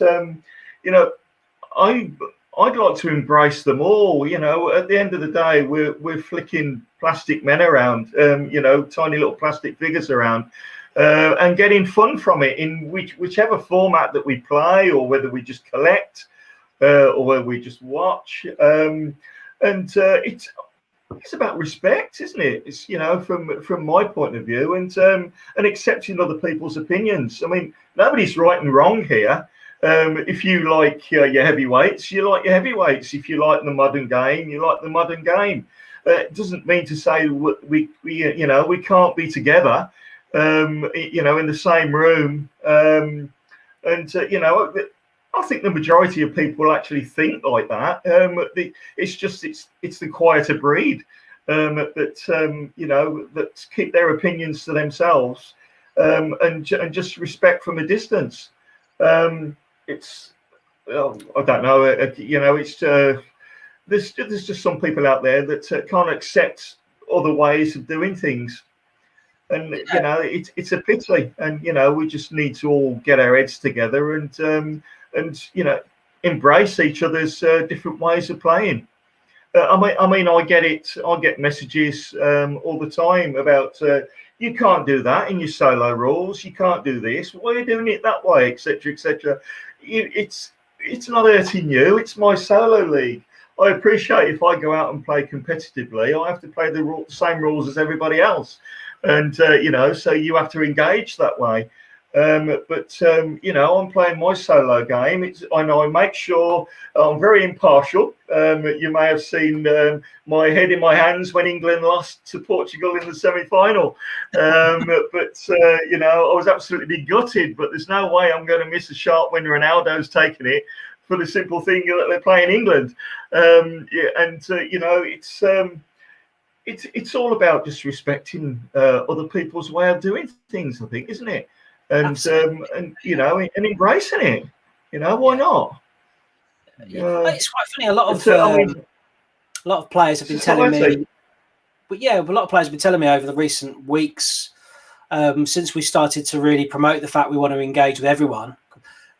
Speaker 2: I'd like to embrace them all. At the end of the day, we're flicking plastic men around, tiny little plastic figures around, and getting fun from it in whichever format that we play, or whether we just collect, or whether we just watch. It's about respect, isn't it? It's from my point of view, and accepting other people's opinions. I mean, nobody's right and wrong here. If you like your heavyweights, you like your heavyweights. If you like the modern game, you like the modern game. It doesn't mean to say we can't be together, in the same room. I think the majority of people actually think like that. It's the quieter breed that keep their opinions to themselves, and just respect from a distance. I don't know. It's there's just some people out there that can't accept other ways of doing things. And you know, it's a pity, and you know, we just need to all get our heads together and you know, embrace each other's different ways of playing. I mean, I get it. I get messages all the time about you can't do that in your solo rules. You can't do this. Why are you doing it that way, etc., etc. It's not hurting you. It's my solo league. I appreciate if I go out and play competitively, I have to play the same rules as everybody else, and you know, so you have to engage that way. But you know, I'm playing my solo game. I know I make sure I'm very impartial. You may have seen my head in my hands when England lost to Portugal in the semi-final. But you know, I was absolutely gutted. But there's no way I'm going to miss a shot when Ronaldo's taking it for the simple thing that they're playing England. Yeah, and you know, it's all about just respecting other people's way of doing things, I think, isn't it? And you know, and embracing it. You know, why not?
Speaker 1: It's quite funny. A lot of players have been telling me, but yeah, a lot of players have been telling me over the recent weeks, since we started to really promote the fact we want to engage with everyone,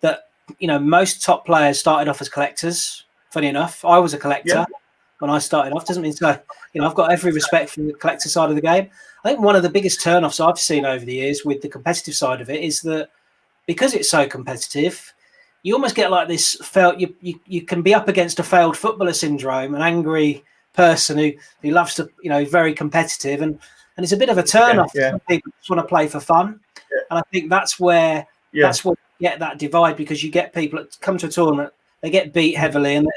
Speaker 1: that you know, most top players started off as collectors. Funny enough, I was a collector when I started off. Doesn't mean so. You know, I've got every respect for the collector side of the game. I think one of the biggest turn-offs I've seen over the years with the competitive side of it is that because it's so competitive, you almost get like this you can be up against a failed footballer syndrome, an angry person who loves to, you know, very competitive, and it's a bit of a turn-off. Some people just want to play for fun, and I think that's where you get that divide, because you get people that come to a tournament, they get beat heavily, and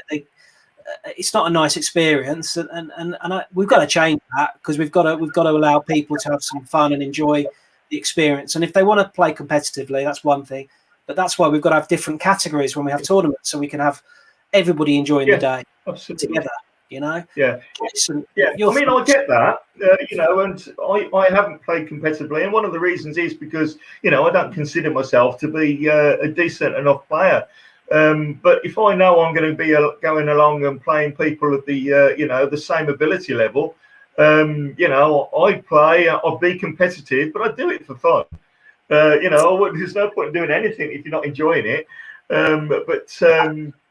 Speaker 1: it's not a nice experience, and we've got to change that, because we've got to allow people to have some fun and enjoy the experience. And if they want to play competitively, that's one thing, but that's why we've got to have different categories when we have tournaments, so we can have everybody enjoying the day together. You know, I
Speaker 2: mean, I get that, you know, and I haven't played competitively, and one of the reasons is because, you know, I don't consider myself to be a decent enough player. But if I know I'm going to be going along and playing people at the you know, the same ability level, you know, I'd be competitive, but I do it for fun. You know, there's no point in doing anything if you're not enjoying it.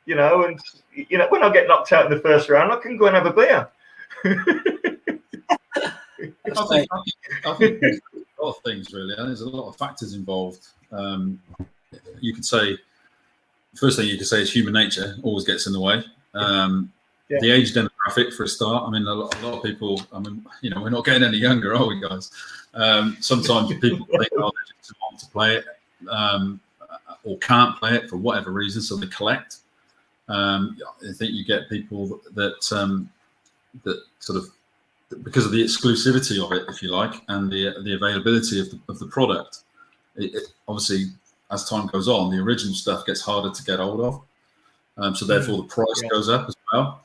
Speaker 2: You know, and you know, when I get knocked out in the first round, I can go and have a beer.
Speaker 3: I think there's a lot of things really, and there's a lot of factors involved. You could say, first thing you could say is human nature always gets in the way. The age demographic, for a start. I mean, a lot of people, I mean, you know, we're not getting any younger, are we, guys? Sometimes people think, oh, they just want to play it, or can't play it for whatever reason, so they collect. I think you get people that sort of, because of the exclusivity of it, if you like, and the availability of the product, obviously, as time goes on, the original stuff gets harder to get hold of, so therefore the price goes up as well.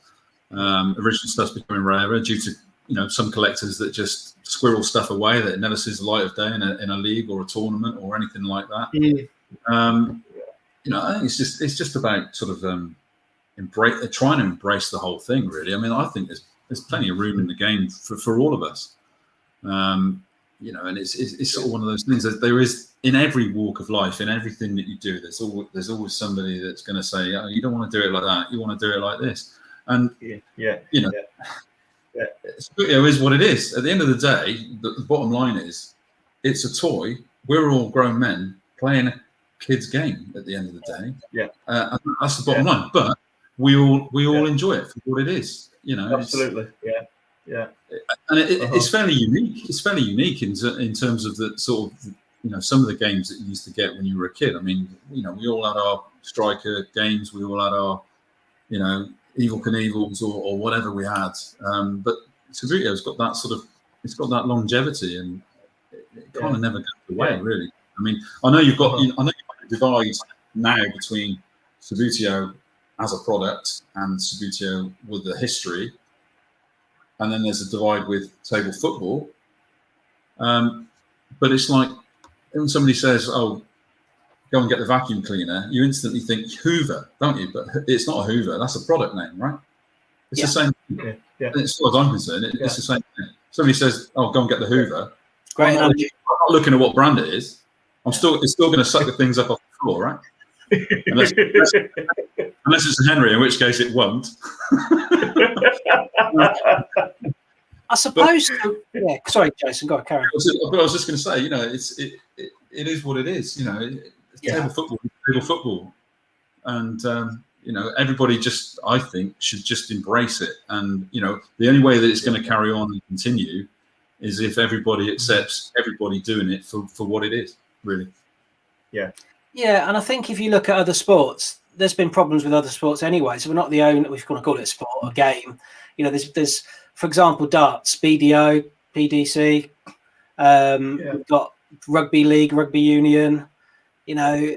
Speaker 3: Original stuff's becoming rarer due to, you know, some collectors that just squirrel stuff away that it never sees the light of day in a league or a tournament or anything like that. You know, I think it's just about sort of trying to embrace the whole thing, really. I mean, I think there's plenty of room in the game for all of us. You know, and it's sort of one of those things that there is in every walk of life, in everything that you do. There's always somebody that's going to say, oh, you don't want to do it like that. You want to do it like this. And you know, Subbuteo is what it is. At the end of the day, the bottom line is, it's a toy. We're all grown men playing a kid's game. At the end of the day, and that's the bottom line. But we all enjoy it for what it is. You know,
Speaker 2: absolutely,
Speaker 3: and it's fairly unique. It's fairly unique in terms of the sort of, you know, some of the games that you used to get when you were a kid. I mean, you know, we all had our striker games. We all had our, you know, Evil Knievels or whatever we had. But Cebuto's got that sort of, it's got that longevity, and it kind of never goes away, really. I mean, I know you've got a divide now between Cebutio as a product and Subbuteo with the history, and then there's a divide with table football. But it's like when somebody says, "Oh, go and get the vacuum cleaner," you instantly think Hoover, don't you? But it's not a Hoover. That's a product name, right? It's the same thing. As far as I'm concerned, it's the same thing. Somebody says, "Oh, go and get the Hoover."
Speaker 1: Great
Speaker 3: I'm not
Speaker 1: analogy.
Speaker 3: looking at what brand it is. It's still going to suck the things up off the floor, right? Unless it's a Henry, in which case it won't.
Speaker 1: I suppose. Yeah. Sorry, Jason. Go on, carry on.
Speaker 3: But I was just going to say, you know, it is what it is. You know, it's table football, and you know, everybody just, I think, should just embrace it. And you know, the only way that it's going to carry on and continue is if everybody accepts everybody doing it for what it is, really.
Speaker 2: Yeah.
Speaker 1: Yeah, and I think if you look at other sports, there's been problems with other sports anyway. So we're not the only, if you want to call it a sport, a game. You know, there's for example, darts, BDO, PDC. We've got rugby league, rugby union. You know,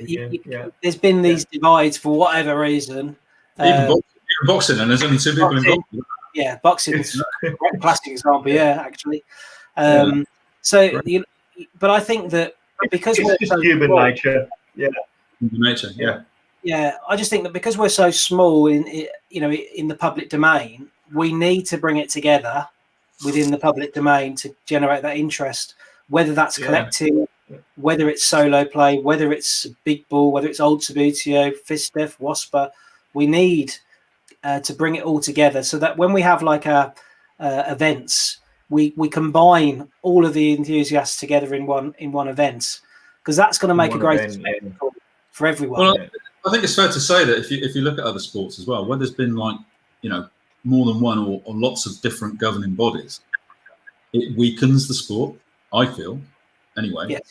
Speaker 1: there's been these divides for whatever reason.
Speaker 3: Even boxing, and there's only 2 people involved.
Speaker 1: Yeah, boxing's a classic example. Yeah, actually. So, but I think that because
Speaker 2: it's just human nature. Yeah.
Speaker 3: Human nature. Yeah.
Speaker 1: Yeah, I just think that because we're so small in the public domain, we need to bring it together within the public domain to generate that interest. Whether that's collecting, whether it's solo play, whether it's big ball, whether it's old Cebutio, Fistef, Wasper, we need to bring it all together so that when we have like events, we combine all of the enthusiasts together in one event, because that's going to make a great spectacle for everyone.
Speaker 3: Well, I think it's fair to say that if you look at other sports as well, where there's been like, you know, more than one or lots of different governing bodies, it weakens the sport, I feel, anyway.
Speaker 1: Yes.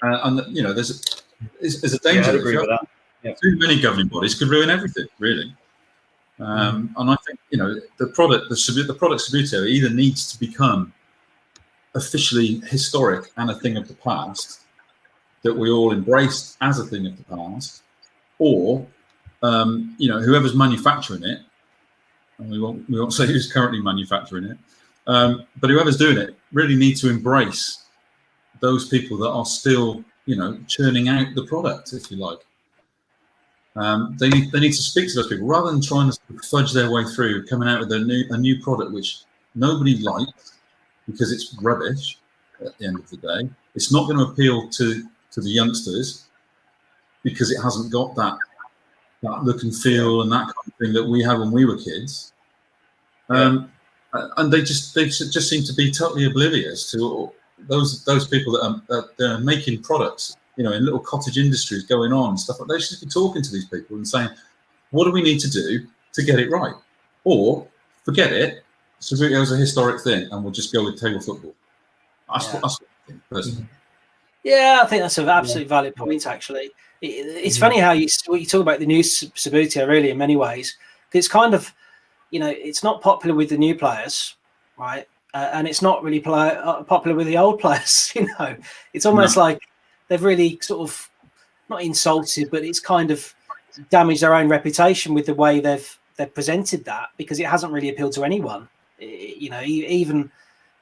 Speaker 3: And you know, there's a danger.
Speaker 2: I'd agree with that. Yeah.
Speaker 3: Too many governing bodies could ruin everything, really. And I think, you know, the product Subbuteo either needs to become officially historic and a thing of the past that we all embrace as a thing of the past, or you know, whoever's manufacturing it, and we won't say who's currently manufacturing it, but whoever's doing it really need to embrace those people that are still, you know, churning out the product, if you like. They need to speak to those people rather than trying to fudge their way through coming out with a new product which nobody likes because it's rubbish at the end of the day. It's not going to appeal to the youngsters because it hasn't got that look and feel and that kind of thing that we had when we were kids. And they just seem to be totally oblivious to those people that are making products, you know, in little cottage industries going on and stuff like that. They should be talking to these people and saying, what do we need to do to get it right? Or forget it, Subbuteo is a historic thing and we'll just go with table football. That's what I think, personally.
Speaker 1: Yeah, I think that's an absolutely valid point, actually. It's funny how you talk about the new Subbuteo, really, in many ways. It's kind of, you know, it's not popular with the new players, right? And it's not really popular with the old players, you know. It's almost like they've really sort of, not insulted, but it's kind of damaged their own reputation with the way they've presented that, because it hasn't really appealed to anyone. You know, even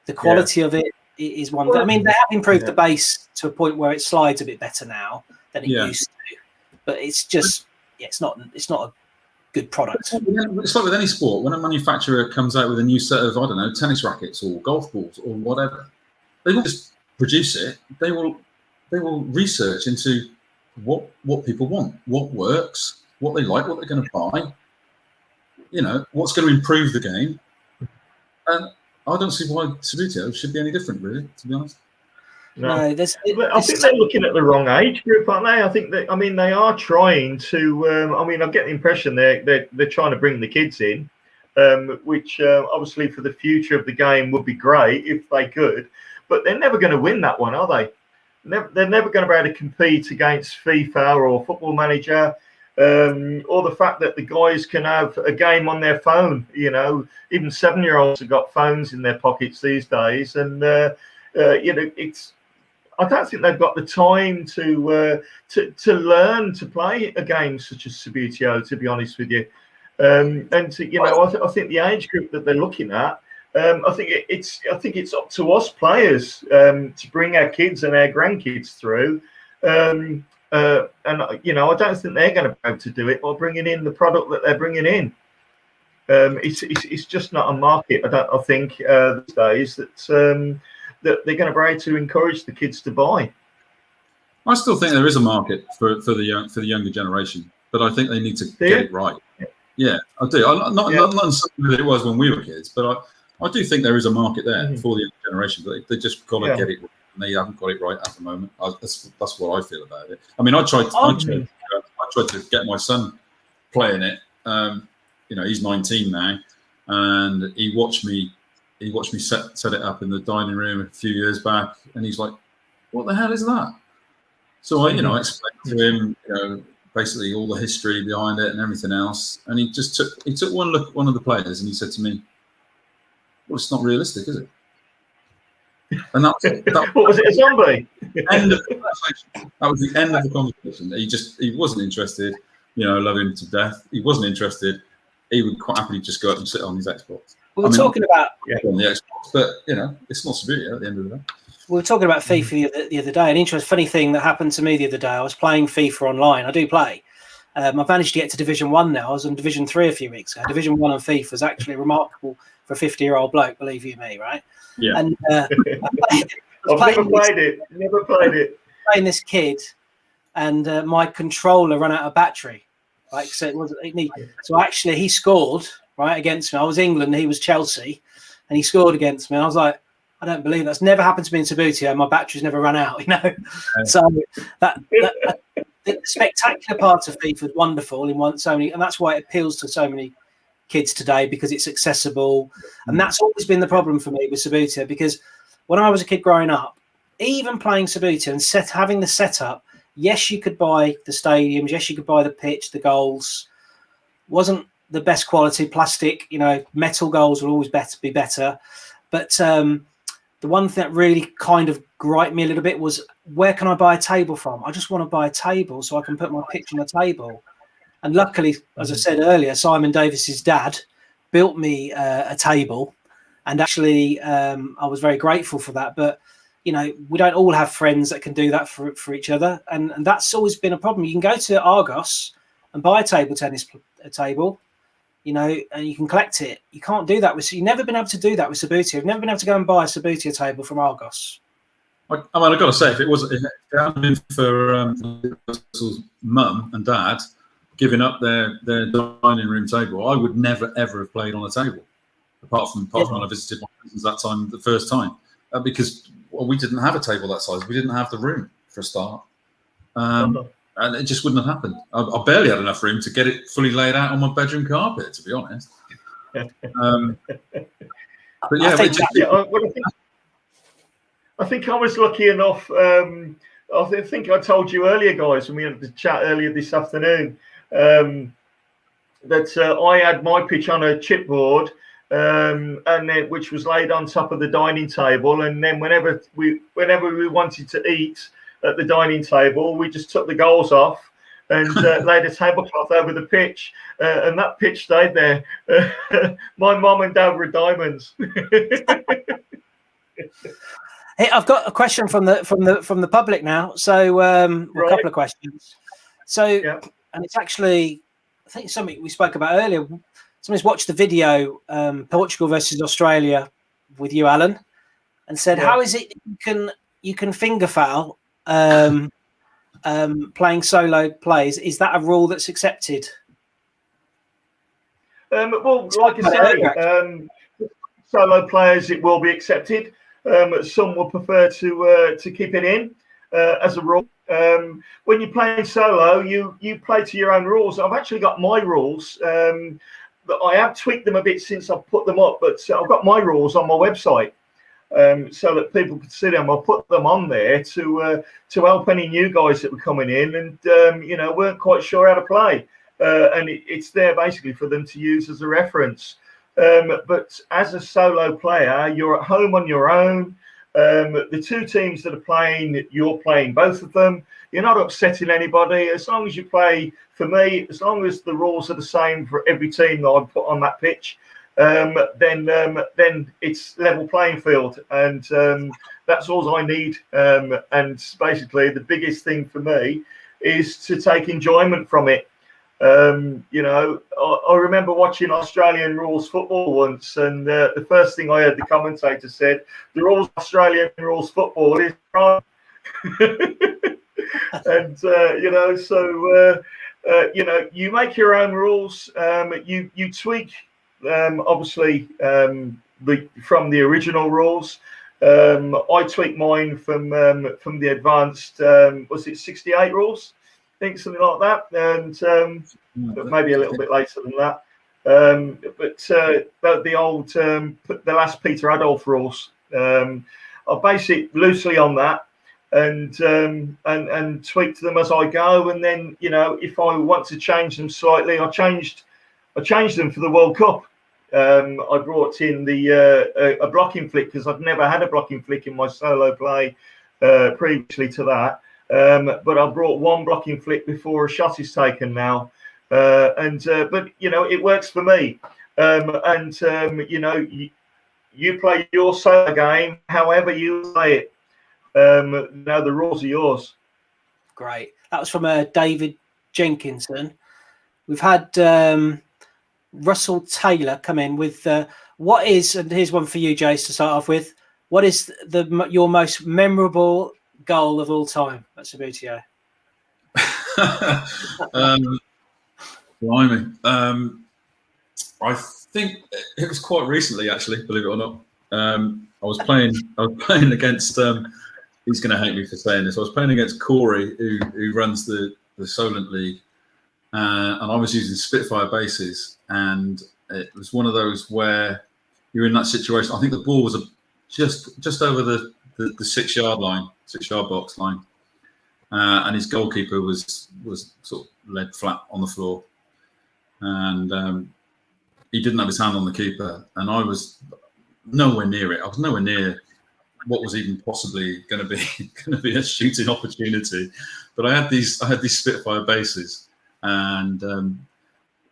Speaker 1: the quality of it is one thing. I mean, they have improved the base to a point where it slides a bit better now than it used to, but it's just it's not a good product.
Speaker 3: It's like with any sport. When a manufacturer comes out with a new set of, I don't know, tennis rackets or golf balls or whatever, they will just produce it. They will research into what people want, what works, what they like, what they're going to buy, you know, what's going to improve the game. And I don't see why Cebuteo should be any different, really, to be honest.
Speaker 2: No, I think they're looking at the wrong age group, aren't they? I think that, I mean, they are trying to. I mean, I get the impression they're trying to bring the kids in, which obviously for the future of the game would be great if they could. But they're never going to win that one, are they? They're never going to be able to compete against FIFA or Football Manager, or the fact that the guys can have a game on their phone. You know, even 7-year-olds have got phones in their pockets these days, and you know, it's. I don't think they've got the time to learn to play a game such as Subbuteo, to be honest with you. And to, you know, I think the age group that they're looking at, I think it's up to us players to bring our kids and our grandkids through. And you know, I don't think they're going to be able to do it by bringing in the product that they're bringing in. It's just not a market. I think these days that that they're going to be able to encourage the kids to buy.
Speaker 3: I still think there is a market for the younger generation, but I think they need to get it right. Yeah, I do. Not something that it was when we were kids, but I do think there is a market there for the younger generation, but they just got to get it right. And they haven't got it right at the moment. That's what I feel about it. I mean, I tried to get my son playing it. He's 19 now, and he watched me set it up in the dining room a few years back, and he's like, "What the hell is that?" So I explained to him, basically all the history behind it and everything else, and he took one look at one of the players, and he said to me, "Well, it's not realistic, is it?" And that
Speaker 2: what was it, a zombie?
Speaker 3: End of the conversation. That was the end of the conversation. He wasn't interested. Love him to death. He wasn't interested. He would quite happily just go up and sit on his Xbox.
Speaker 1: We were talking about
Speaker 3: on the Xbox, but it's not Subbuteo at the end of the day.
Speaker 1: We were talking about FIFA the other day. An interesting, funny thing that happened to me the other day. I was playing FIFA online. I do play. I've managed to get to Division 1 now. I was in Division 3 a few weeks ago. Division 1 on FIFA is actually remarkable for a 50-year-old bloke, believe you me, right?
Speaker 2: Yeah.
Speaker 1: And
Speaker 2: I've never played it.
Speaker 1: Playing this kid, and my controller ran out of battery. Right, so actually he scored right against me. I was England, he was Chelsea, and he scored against me. And I was like, I don't believe that's never happened to me in Cebutio. My battery's never run out, So the spectacular part of FIFA is wonderful and that's why it appeals to so many kids today, because it's accessible. And that's always been the problem for me with Subbuteo, because when I was a kid growing up, even playing Subbuteo and having the setup, yes, you could buy the stadiums, yes, you could buy the pitch, the goals. Wasn't the best quality plastic, metal goals will always be better. But the one thing that really kind of griped me a little bit was, where can I buy a table from? I just want to buy a table so I can put my pitch on a table. And luckily, as I said earlier, Simon Davis's dad built me a table, and actually I was very grateful for that. But we don't all have friends that can do that for each other, and that's always been a problem. You can go to Argos and buy a table tennis table, and you can collect it. You can't do that you've never been able to do that with Subbuteo. You've never been able to go and buy a Subbuteo table from Argos.
Speaker 3: I mean, I've got to say, if it hadn't been for mum and dad giving up their dining room table, I would never ever have played on a table, apart from when I visited my cousins that time, the first time, because we didn't have a table that size. We didn't have the room for a start, and it just wouldn't have happened. I barely had enough room to get it fully laid out on my bedroom carpet, to be honest. But yeah,
Speaker 2: I think I was lucky enough. I think I told you earlier, guys, when we had the chat earlier this afternoon, that I had my pitch on a chipboard, which was laid on top of the dining table, and then whenever we wanted to eat at the dining table, we just took the goals off and laid a tablecloth over the pitch, and that pitch stayed there. My mum and dad were diamonds.
Speaker 1: Hey, I've got a question from the public now. So a couple of questions. So and it's actually, I think, something we spoke about earlier. Somebody's watched the video, Portugal versus Australia, with you, Alan, and said, "How is it you can finger foul playing solo plays? Is that a rule that's accepted?"
Speaker 2: Well, like I say, solo players, it will be accepted. Some will prefer to keep it in as a rule. When you're playing solo, you play to your own rules. I've actually got my rules. I have tweaked them a bit since I've put them up, but I've got my rules on my website so that people can see them. I'll put them on there to help any new guys that were coming in and weren't quite sure how to play, and it's there basically for them to use as a reference. But as a solo player, you're at home on your own. The two teams that are playing, you're playing both of them. You're not upsetting anybody. As long as you play, for me, as long as the rules are the same for every team that I put on that pitch, then it's level playing field. And that's all I need. And basically, the biggest thing for me is to take enjoyment from it. You know, I remember watching Australian rules football once, and the first thing I heard the commentator said, the rules of Australian rules football is wrong. And you know, so you know, you make your own rules. You tweak, obviously, from the original rules. I tweak mine from the advanced. Was it 68 rules? I think something like that, and but maybe a little bit later than that. But the old, the last Peter Adolf rules. I base it loosely on that, and tweak them as I go. And then, you know, if I want to change them slightly, I changed them for the World Cup. I brought in a blocking flick because I'd never had a blocking flick in my solo play previously to that. But I brought one blocking flick before a shot is taken now, but you know, it works for me. You know, you play your solo game however you play it. Now the rules are yours.
Speaker 1: Great. That was from David Jenkinson. We've had Russell Taylor come in with what is, and here's one for you, Jace, to start off with. What is your most memorable goal of all time at Subbuteo?
Speaker 3: Blimey. I think it was quite recently, actually, believe it or not. I was playing against. He's going to hate me for saying this. I was playing against Corey, who runs the Solent League, and I was using Spitfire bases, and it was one of those where you're in that situation. I think the ball was just over the 6 yard line, 6 yard box line, and his goalkeeper was sort of led flat on the floor, and he didn't have his hand on the keeper, and I was nowhere near it. I was nowhere near what was even possibly going to be a shooting opportunity, but I had these Spitfire bases, and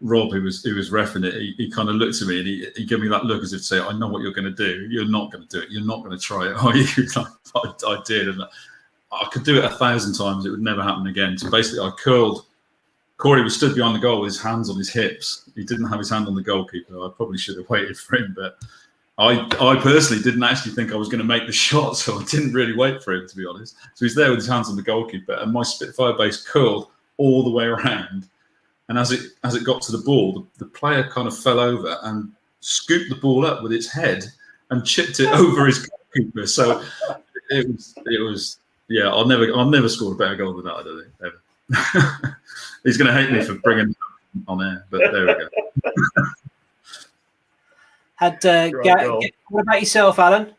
Speaker 3: Rob, who was reffing it, he kind of looked at me and he gave me that look as if to say, "I know what you're going to do. You're not going to do it. You're not going to try it, are you?" I did, and I could do it 1,000 times. It would never happen again. So basically, I curled. Corey was stood behind the goal with his hands on his hips. He didn't have his hand on the goalkeeper. I probably should have waited for him, but I personally didn't actually think I was going to make the shot, so I didn't really wait for him, to be honest. So he's there with his hands on the goalkeeper, and my Spitfire base curled all the way around. And as it got to the ball, the player kind of fell over and scooped the ball up with its head and chipped it over his goalkeeper. So it was yeah. I'll never score a better goal than that. I don't think ever. He's going to hate me for bringing it on air, but there we go.
Speaker 1: What about yourself, Alan?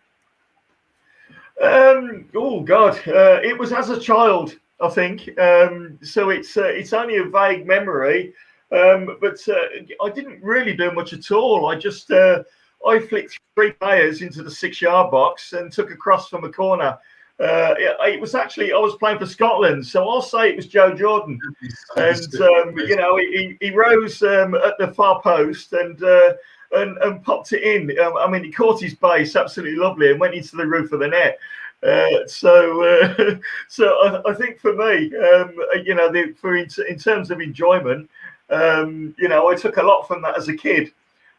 Speaker 2: Oh God, it was as a child, I think. So it's only a vague memory, but I didn't really do much at all. I just I flicked 3 players into the 6 yard box and took a cross from a corner. It was actually, I was playing for Scotland, so I'll say it was Joe Jordan, and you know, he rose at the far post and popped it in. I mean, he caught his base absolutely lovely and went into the roof of the net. So I think for me, you know, in terms of enjoyment, you know, I took a lot from that as a kid.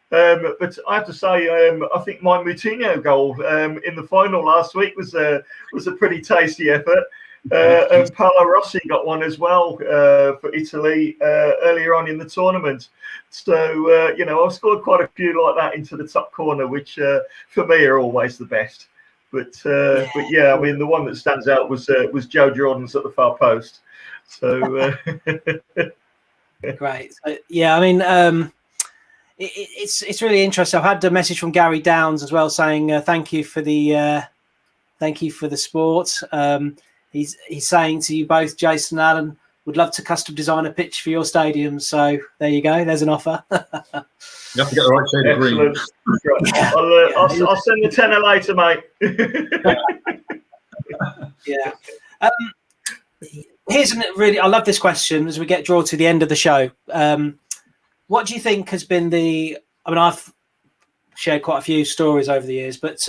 Speaker 2: But I have to say, I think my Moutinho goal in the final last week was a pretty tasty effort. And Paolo Rossi got one as well for Italy earlier on in the tournament. So, you know, I've scored quite a few like that into the top corner, which for me are always the best. But yeah, I mean, the one that stands out was Joe Jordan's at the far post. So
Speaker 1: Great. So, yeah, I mean, it's really interesting. I've had a message from Gary Downs as well saying thank you for the sport. He's saying to you both, Jason and Alan, would love to custom design a pitch for your stadium. So there you go. There's an offer.
Speaker 3: You have to get the right shade of green.
Speaker 2: Right. I'll send the tenner later, mate.
Speaker 1: Yeah. Here's I love this question as we get drawn to the end of the show. What do you think has been I've shared quite a few stories over the years, but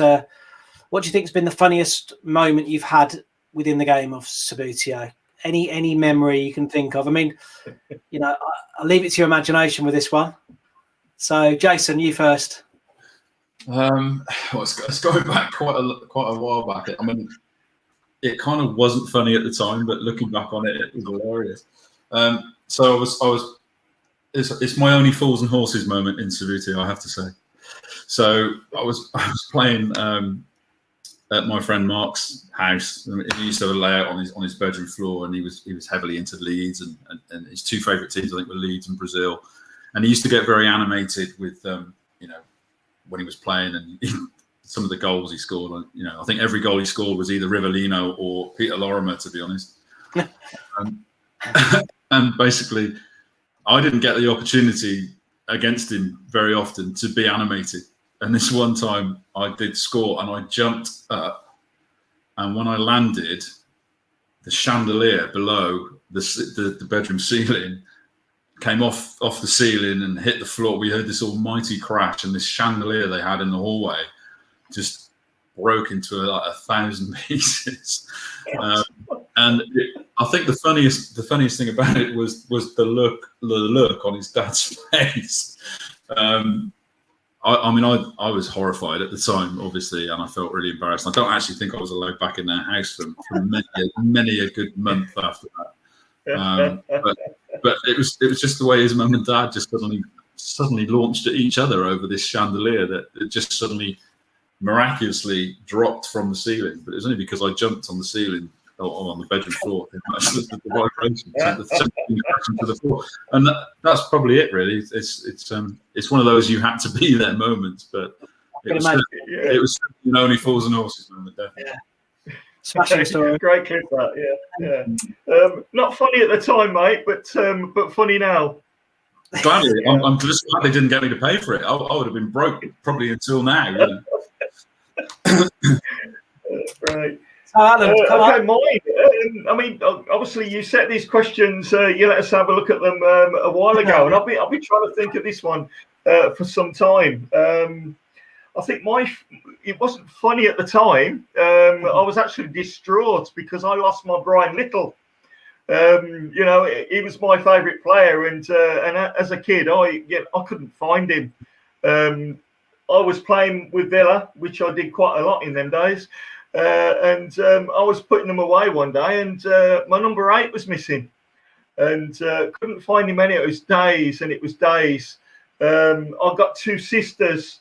Speaker 1: what do you think has been the funniest moment you've had within the game of Subbuteo? any memory you can think of. I mean, you know, I'll leave it to your imagination with this one. So, Jason, you first.
Speaker 3: Well, it's going back quite a while back. I mean, it kind of wasn't funny at the time, but looking back on it, it was hilarious. So I was. It's my only fools and horses moment in Cebutio, I have to say. So I was playing at my friend Mark's house. He used to have a layout on his bedroom floor, and he was heavily into Leeds, and his two favourite teams, I think, were Leeds and Brazil. And he used to get very animated with you know, when he was playing, and some of the goals he scored. You know, I think every goal he scored was either Rivellino or Peter Lorimer, to be honest. And basically, I didn't get the opportunity against him very often to be animated. And this one time I did score, and I jumped up, and when I landed, the chandelier below the bedroom ceiling came off the ceiling and hit the floor. We heard this almighty crash, and this chandelier they had in the hallway just broke into like 1,000 pieces. I think the funniest thing about it was the look on his dad's face. I mean, I was horrified at the time, obviously, and I felt really embarrassed. I don't actually think I was allowed back in their house for many a good month after that. But it was just the way his mum and dad just suddenly launched at each other over this chandelier that it just suddenly miraculously dropped from the ceiling. But it was only because I jumped on the ceiling or on the bedroom floor. The vibration to the floor, and that's probably it. Really, it's one of those you had to be there moments. But it was only fools and horses moment, definitely.
Speaker 1: Yeah. Smashing story.
Speaker 2: Great clip, that. Yeah. Not funny at the time, mate, but funny now.
Speaker 3: Gladly, I'm just glad they didn't get me to pay for it. I would have been broke probably until now. You know?
Speaker 2: Right.
Speaker 1: Alan,
Speaker 2: okay, mine. I mean, obviously, you set these questions. You let us have a look at them a while ago, and I'll be trying to think of this one for some time. I think it wasn't funny at the time. I was actually distraught because I lost my Brian Little. You know, he was my favourite player, and as a kid, I couldn't find him. I was playing with Villa, which I did quite a lot in them days, and I was putting them away one day, and my number 8 was missing, and couldn't find him any. It was days, and it was days. I've got 2 sisters,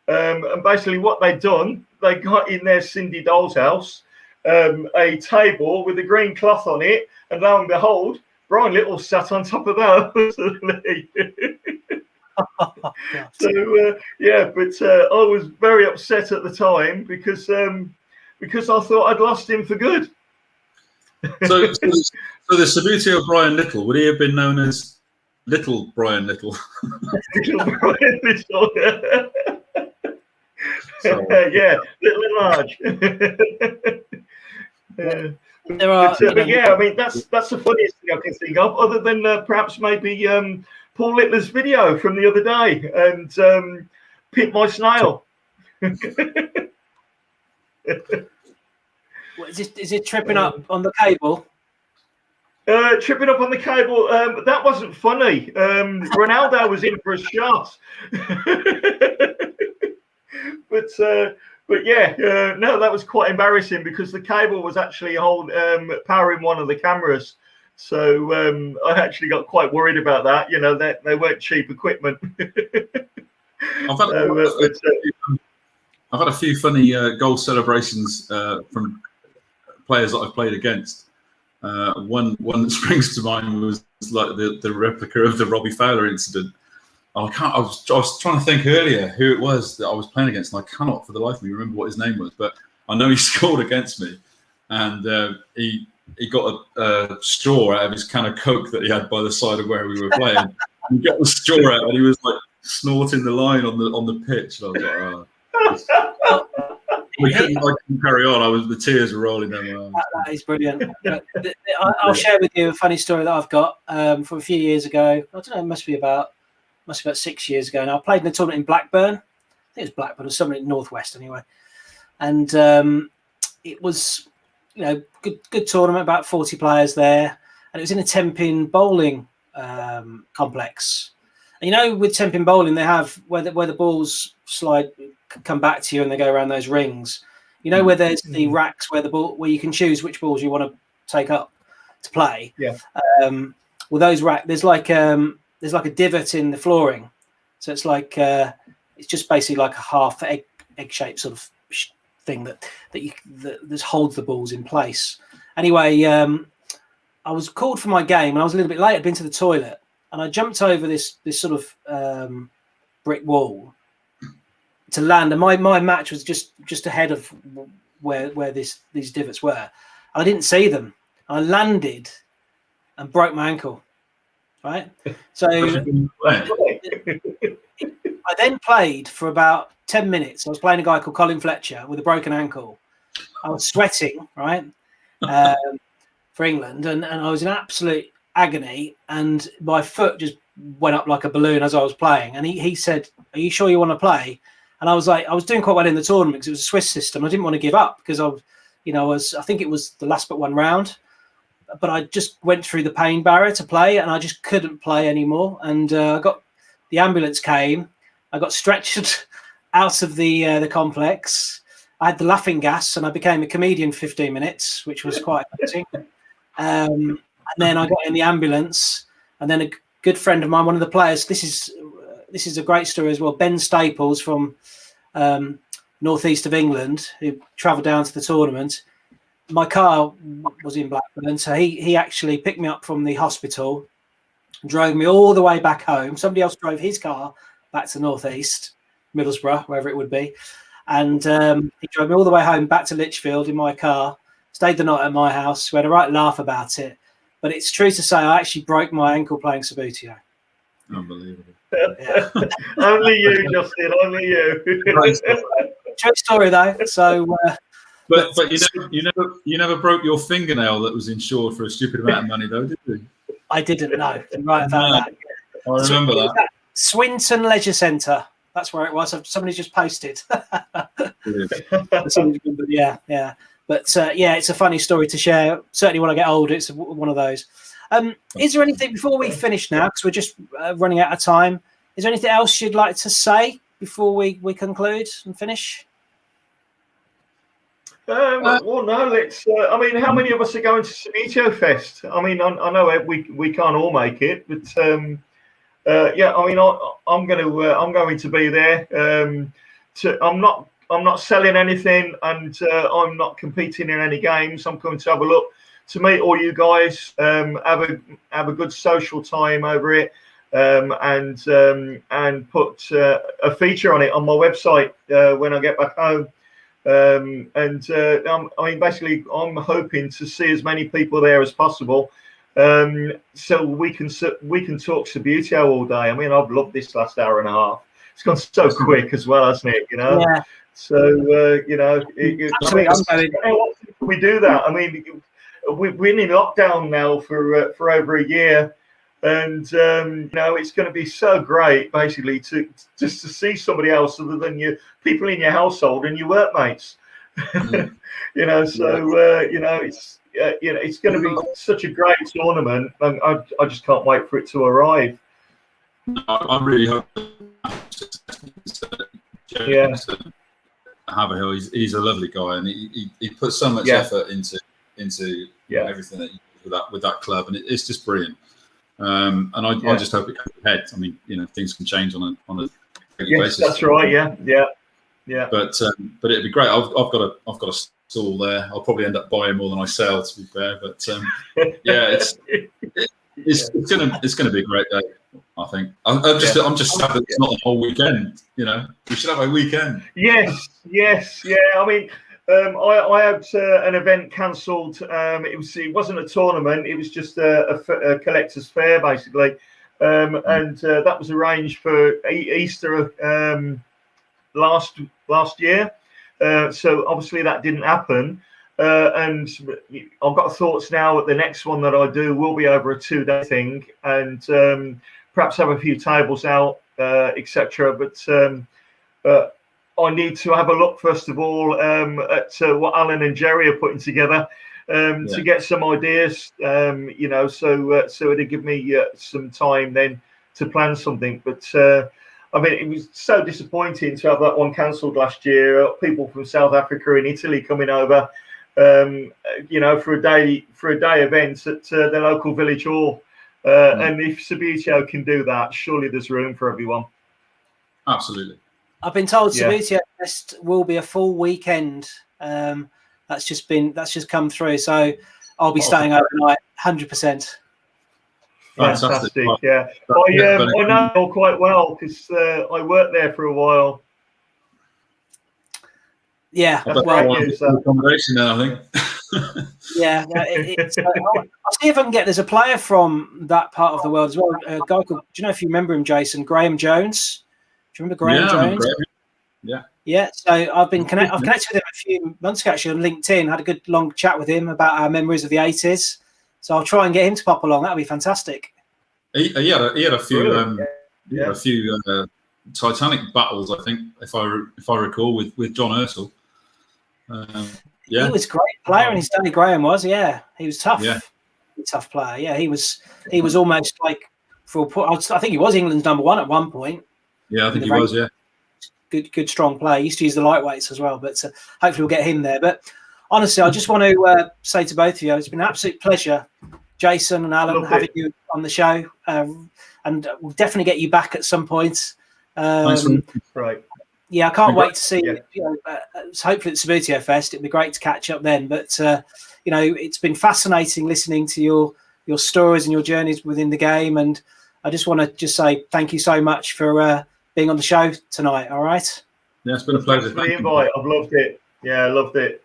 Speaker 2: and basically what they'd done, they got in their Cindy Doll's house a table with a green cloth on it, and lo and behold, Brian Little sat on top of that. So but I was very upset at the time because I thought I'd lost him for good.
Speaker 3: So the Subbuteo Brian Little, would he have been known as Little Brian Little?
Speaker 2: Little Brian Little. Yeah, little and large. But yeah, I mean that's the funniest thing I can think of, other than perhaps maybe Paul Littler's video from the other day and Pit My Snail.
Speaker 1: Is it tripping up on the cable?
Speaker 2: Tripping up on the cable. That wasn't funny. Ronaldo was in for a shot. But yeah, no, that was quite embarrassing because the cable was actually powering one of the cameras. So I actually got quite worried about that. You know, they weren't cheap equipment.
Speaker 3: I've had a few funny goal celebrations from players that I've played against. One that springs to mind was like the replica of the Robbie Fowler incident. I was trying to think earlier who it was that I was playing against, and I cannot for the life of me remember what his name was. But I know he scored against me, and he got a straw out of his can of Coke that he had by the side of where we were playing. He got the straw out, and he was like snorting the line on the pitch. And I was like, oh. I couldn't carry on. The tears were rolling down my eyes.
Speaker 1: That is brilliant. I'll share with you a funny story that I've got from a few years ago. I don't know, it must be about 6 years ago now. I played in a tournament in Blackburn. I think it was Blackburn or somewhere in Northwest anyway. And it was good tournament, about 40 players there, and it was in a 10-pin bowling complex. And with 10-pin bowling, they have where the balls come back to you, and they go around those rings. Where there's the racks where you can choose which balls you want to take up to play.
Speaker 2: Yeah.
Speaker 1: Well, those there's like a divot in the flooring, so it's like it's just basically like a half egg shaped sort of thing that holds the balls in place. Anyway, I was called for my game, and I was a little bit late. I'd been to the toilet, and I jumped over this sort of brick wall to land, and my match was just ahead of where these divots were, and I didn't see them. I landed and broke my ankle. Right, so I then played for about 10 minutes. I was playing a guy called Colin Fletcher with a broken ankle. I was sweating, right, for England, and I was in absolute agony, and my foot just went up like a balloon as I was playing. And he said, "Are you sure you want to play?" And I was like, I was doing quite well in the tournament because it was a Swiss system. I didn't want to give up because I think it was the last but one round, but I just went through the pain barrier to play, and I just couldn't play anymore. And the ambulance came. I got stretchered out of the complex. I had the laughing gas, and I became a comedian for 15 minutes, which was quite amazing. And then I got in the ambulance, and then a good friend of mine, one of the players, this is a great story as well, Ben Staples from northeast of England, who travelled down to the tournament. My car was in Blackburn, so he actually picked me up from the hospital, drove me all the way back home. Somebody else drove his car back to northeast, Middlesbrough, wherever it would be. And he drove me all the way home back to Lichfield in my car, stayed the night at my house. We had a right laugh about it. But it's true to say I actually broke my ankle playing Subbuteo.
Speaker 3: Unbelievable.
Speaker 2: Yeah. Only you, Justin. Only you.
Speaker 1: True story, though. So,
Speaker 3: but you never broke your fingernail that was insured for a stupid amount of money, though, did you?
Speaker 1: I didn't know. Right about that.
Speaker 3: I remember that.
Speaker 1: Swinton Leisure Centre. That's where it was. Somebody just posted. Yeah. But it's a funny story to share. Certainly when I get older, it's one of those. Is there anything, before we finish now, because we're just running out of time, is there anything else you'd like to say before we conclude and finish?
Speaker 2: Well, no, let's. I mean, how many of us are going to Cebutio Fest? I mean, I know we can't all make it, but yeah, I mean, I'm going to be there. I'm not selling anything, and I'm not competing in any games. I'm coming to have a look, to meet all you guys, have a good social time over it, and put a feature on it on my website when I get back home. I mean, basically, I'm hoping to see as many people there as possible, so we can talk Subbuteo all day. I mean, I've loved this last hour and a half. It's gone so quick as well, hasn't it?
Speaker 1: Yeah.
Speaker 2: So
Speaker 1: Absolutely.
Speaker 2: How often can we do that? I mean, we're in lockdown now for over a year, and it's going to be so great, basically, to see somebody else other than your people in your household and your workmates. It's going to be such a great tournament, and I just can't wait for it to arrive.
Speaker 3: I really hope.
Speaker 2: Yeah.
Speaker 3: Haverhill, he's a lovely guy, and he puts so much effort into everything that he does with that club, and it's just brilliant. And I just hope it goes ahead. I mean, things can change on a daily basis.
Speaker 2: That's right. Yeah.
Speaker 3: But it'd be great. I've got a stall there. I'll probably end up buying more than I sell, to be fair. But yeah, it's gonna be a great day. I think I'm just sad that it's not the whole weekend. We should have a weekend. Yes,
Speaker 2: yeah. I mean, I had an event cancelled. It wasn't a tournament. It was just a collector's fair, basically, and that was arranged for Easter last year. So obviously that didn't happen. And I've got thoughts now that the next one that I do will be over a 2-day thing, and perhaps have a few tables out, etc. But I need to have a look first of all at what Alan and Jerry are putting together to get some ideas. You know, so it'll give me some time then to plan something. But I mean, it was so disappointing to have that one cancelled last year. People from South Africa and Italy coming over, you know, for a day event at the local village hall. And if Cebutio can do that, surely there's room for everyone.
Speaker 3: Absolutely.
Speaker 1: I've been told Subbuteo Fest will be a full weekend. That's just come through. So I'll be staying overnight, 100%.
Speaker 2: Fantastic. Yeah. I know it all quite well because I worked there for a while.
Speaker 1: Yeah.
Speaker 3: Accommodation then, I think.
Speaker 1: Yeah. I'll see if I can get. There's a player from that part of the world as well. A guy called. Do you know if you remember him, Jason? Graham Jones. Do you remember Graham Jones? Yeah. So I've connected with him a few months ago actually on LinkedIn. Had a good long chat with him about our memories of the 80s. So I'll try and get him to pop along. That'll be fantastic.
Speaker 3: He had a few Titanic battles, I think, if I recall, with John Ursel. He
Speaker 1: was a great player in his day. Graham was, he was tough. Yeah, tough player. Yeah, he was almost like I think he was England's #1 at one point.
Speaker 3: Yeah, I think he was. Yeah,
Speaker 1: good strong player. He used to use the lightweights as well, but hopefully we'll get him there. But honestly, I just want to say to both of you, it's been an absolute pleasure, Jason and Alan, having you on the show, and we'll definitely get you back at some point.
Speaker 2: Right.
Speaker 1: Yeah, I can't wait to see you. Hopefully at Subbuteo Fest, it'd be great to catch up then. But you know, it's been fascinating listening to your stories and your journeys within the game, and I just want to say thank you so much for being on the show tonight. All right.
Speaker 3: Yeah, it's been a pleasure.
Speaker 2: Thanks for the invite. I've loved it. Yeah, I loved it.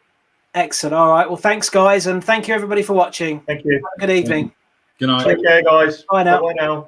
Speaker 1: Excellent. All right. Well, thanks, guys, and thank you everybody for watching.
Speaker 2: Thank you.
Speaker 1: Have a good evening.
Speaker 3: Good night.
Speaker 2: Take care, guys.
Speaker 1: Bye now.
Speaker 2: Bye now.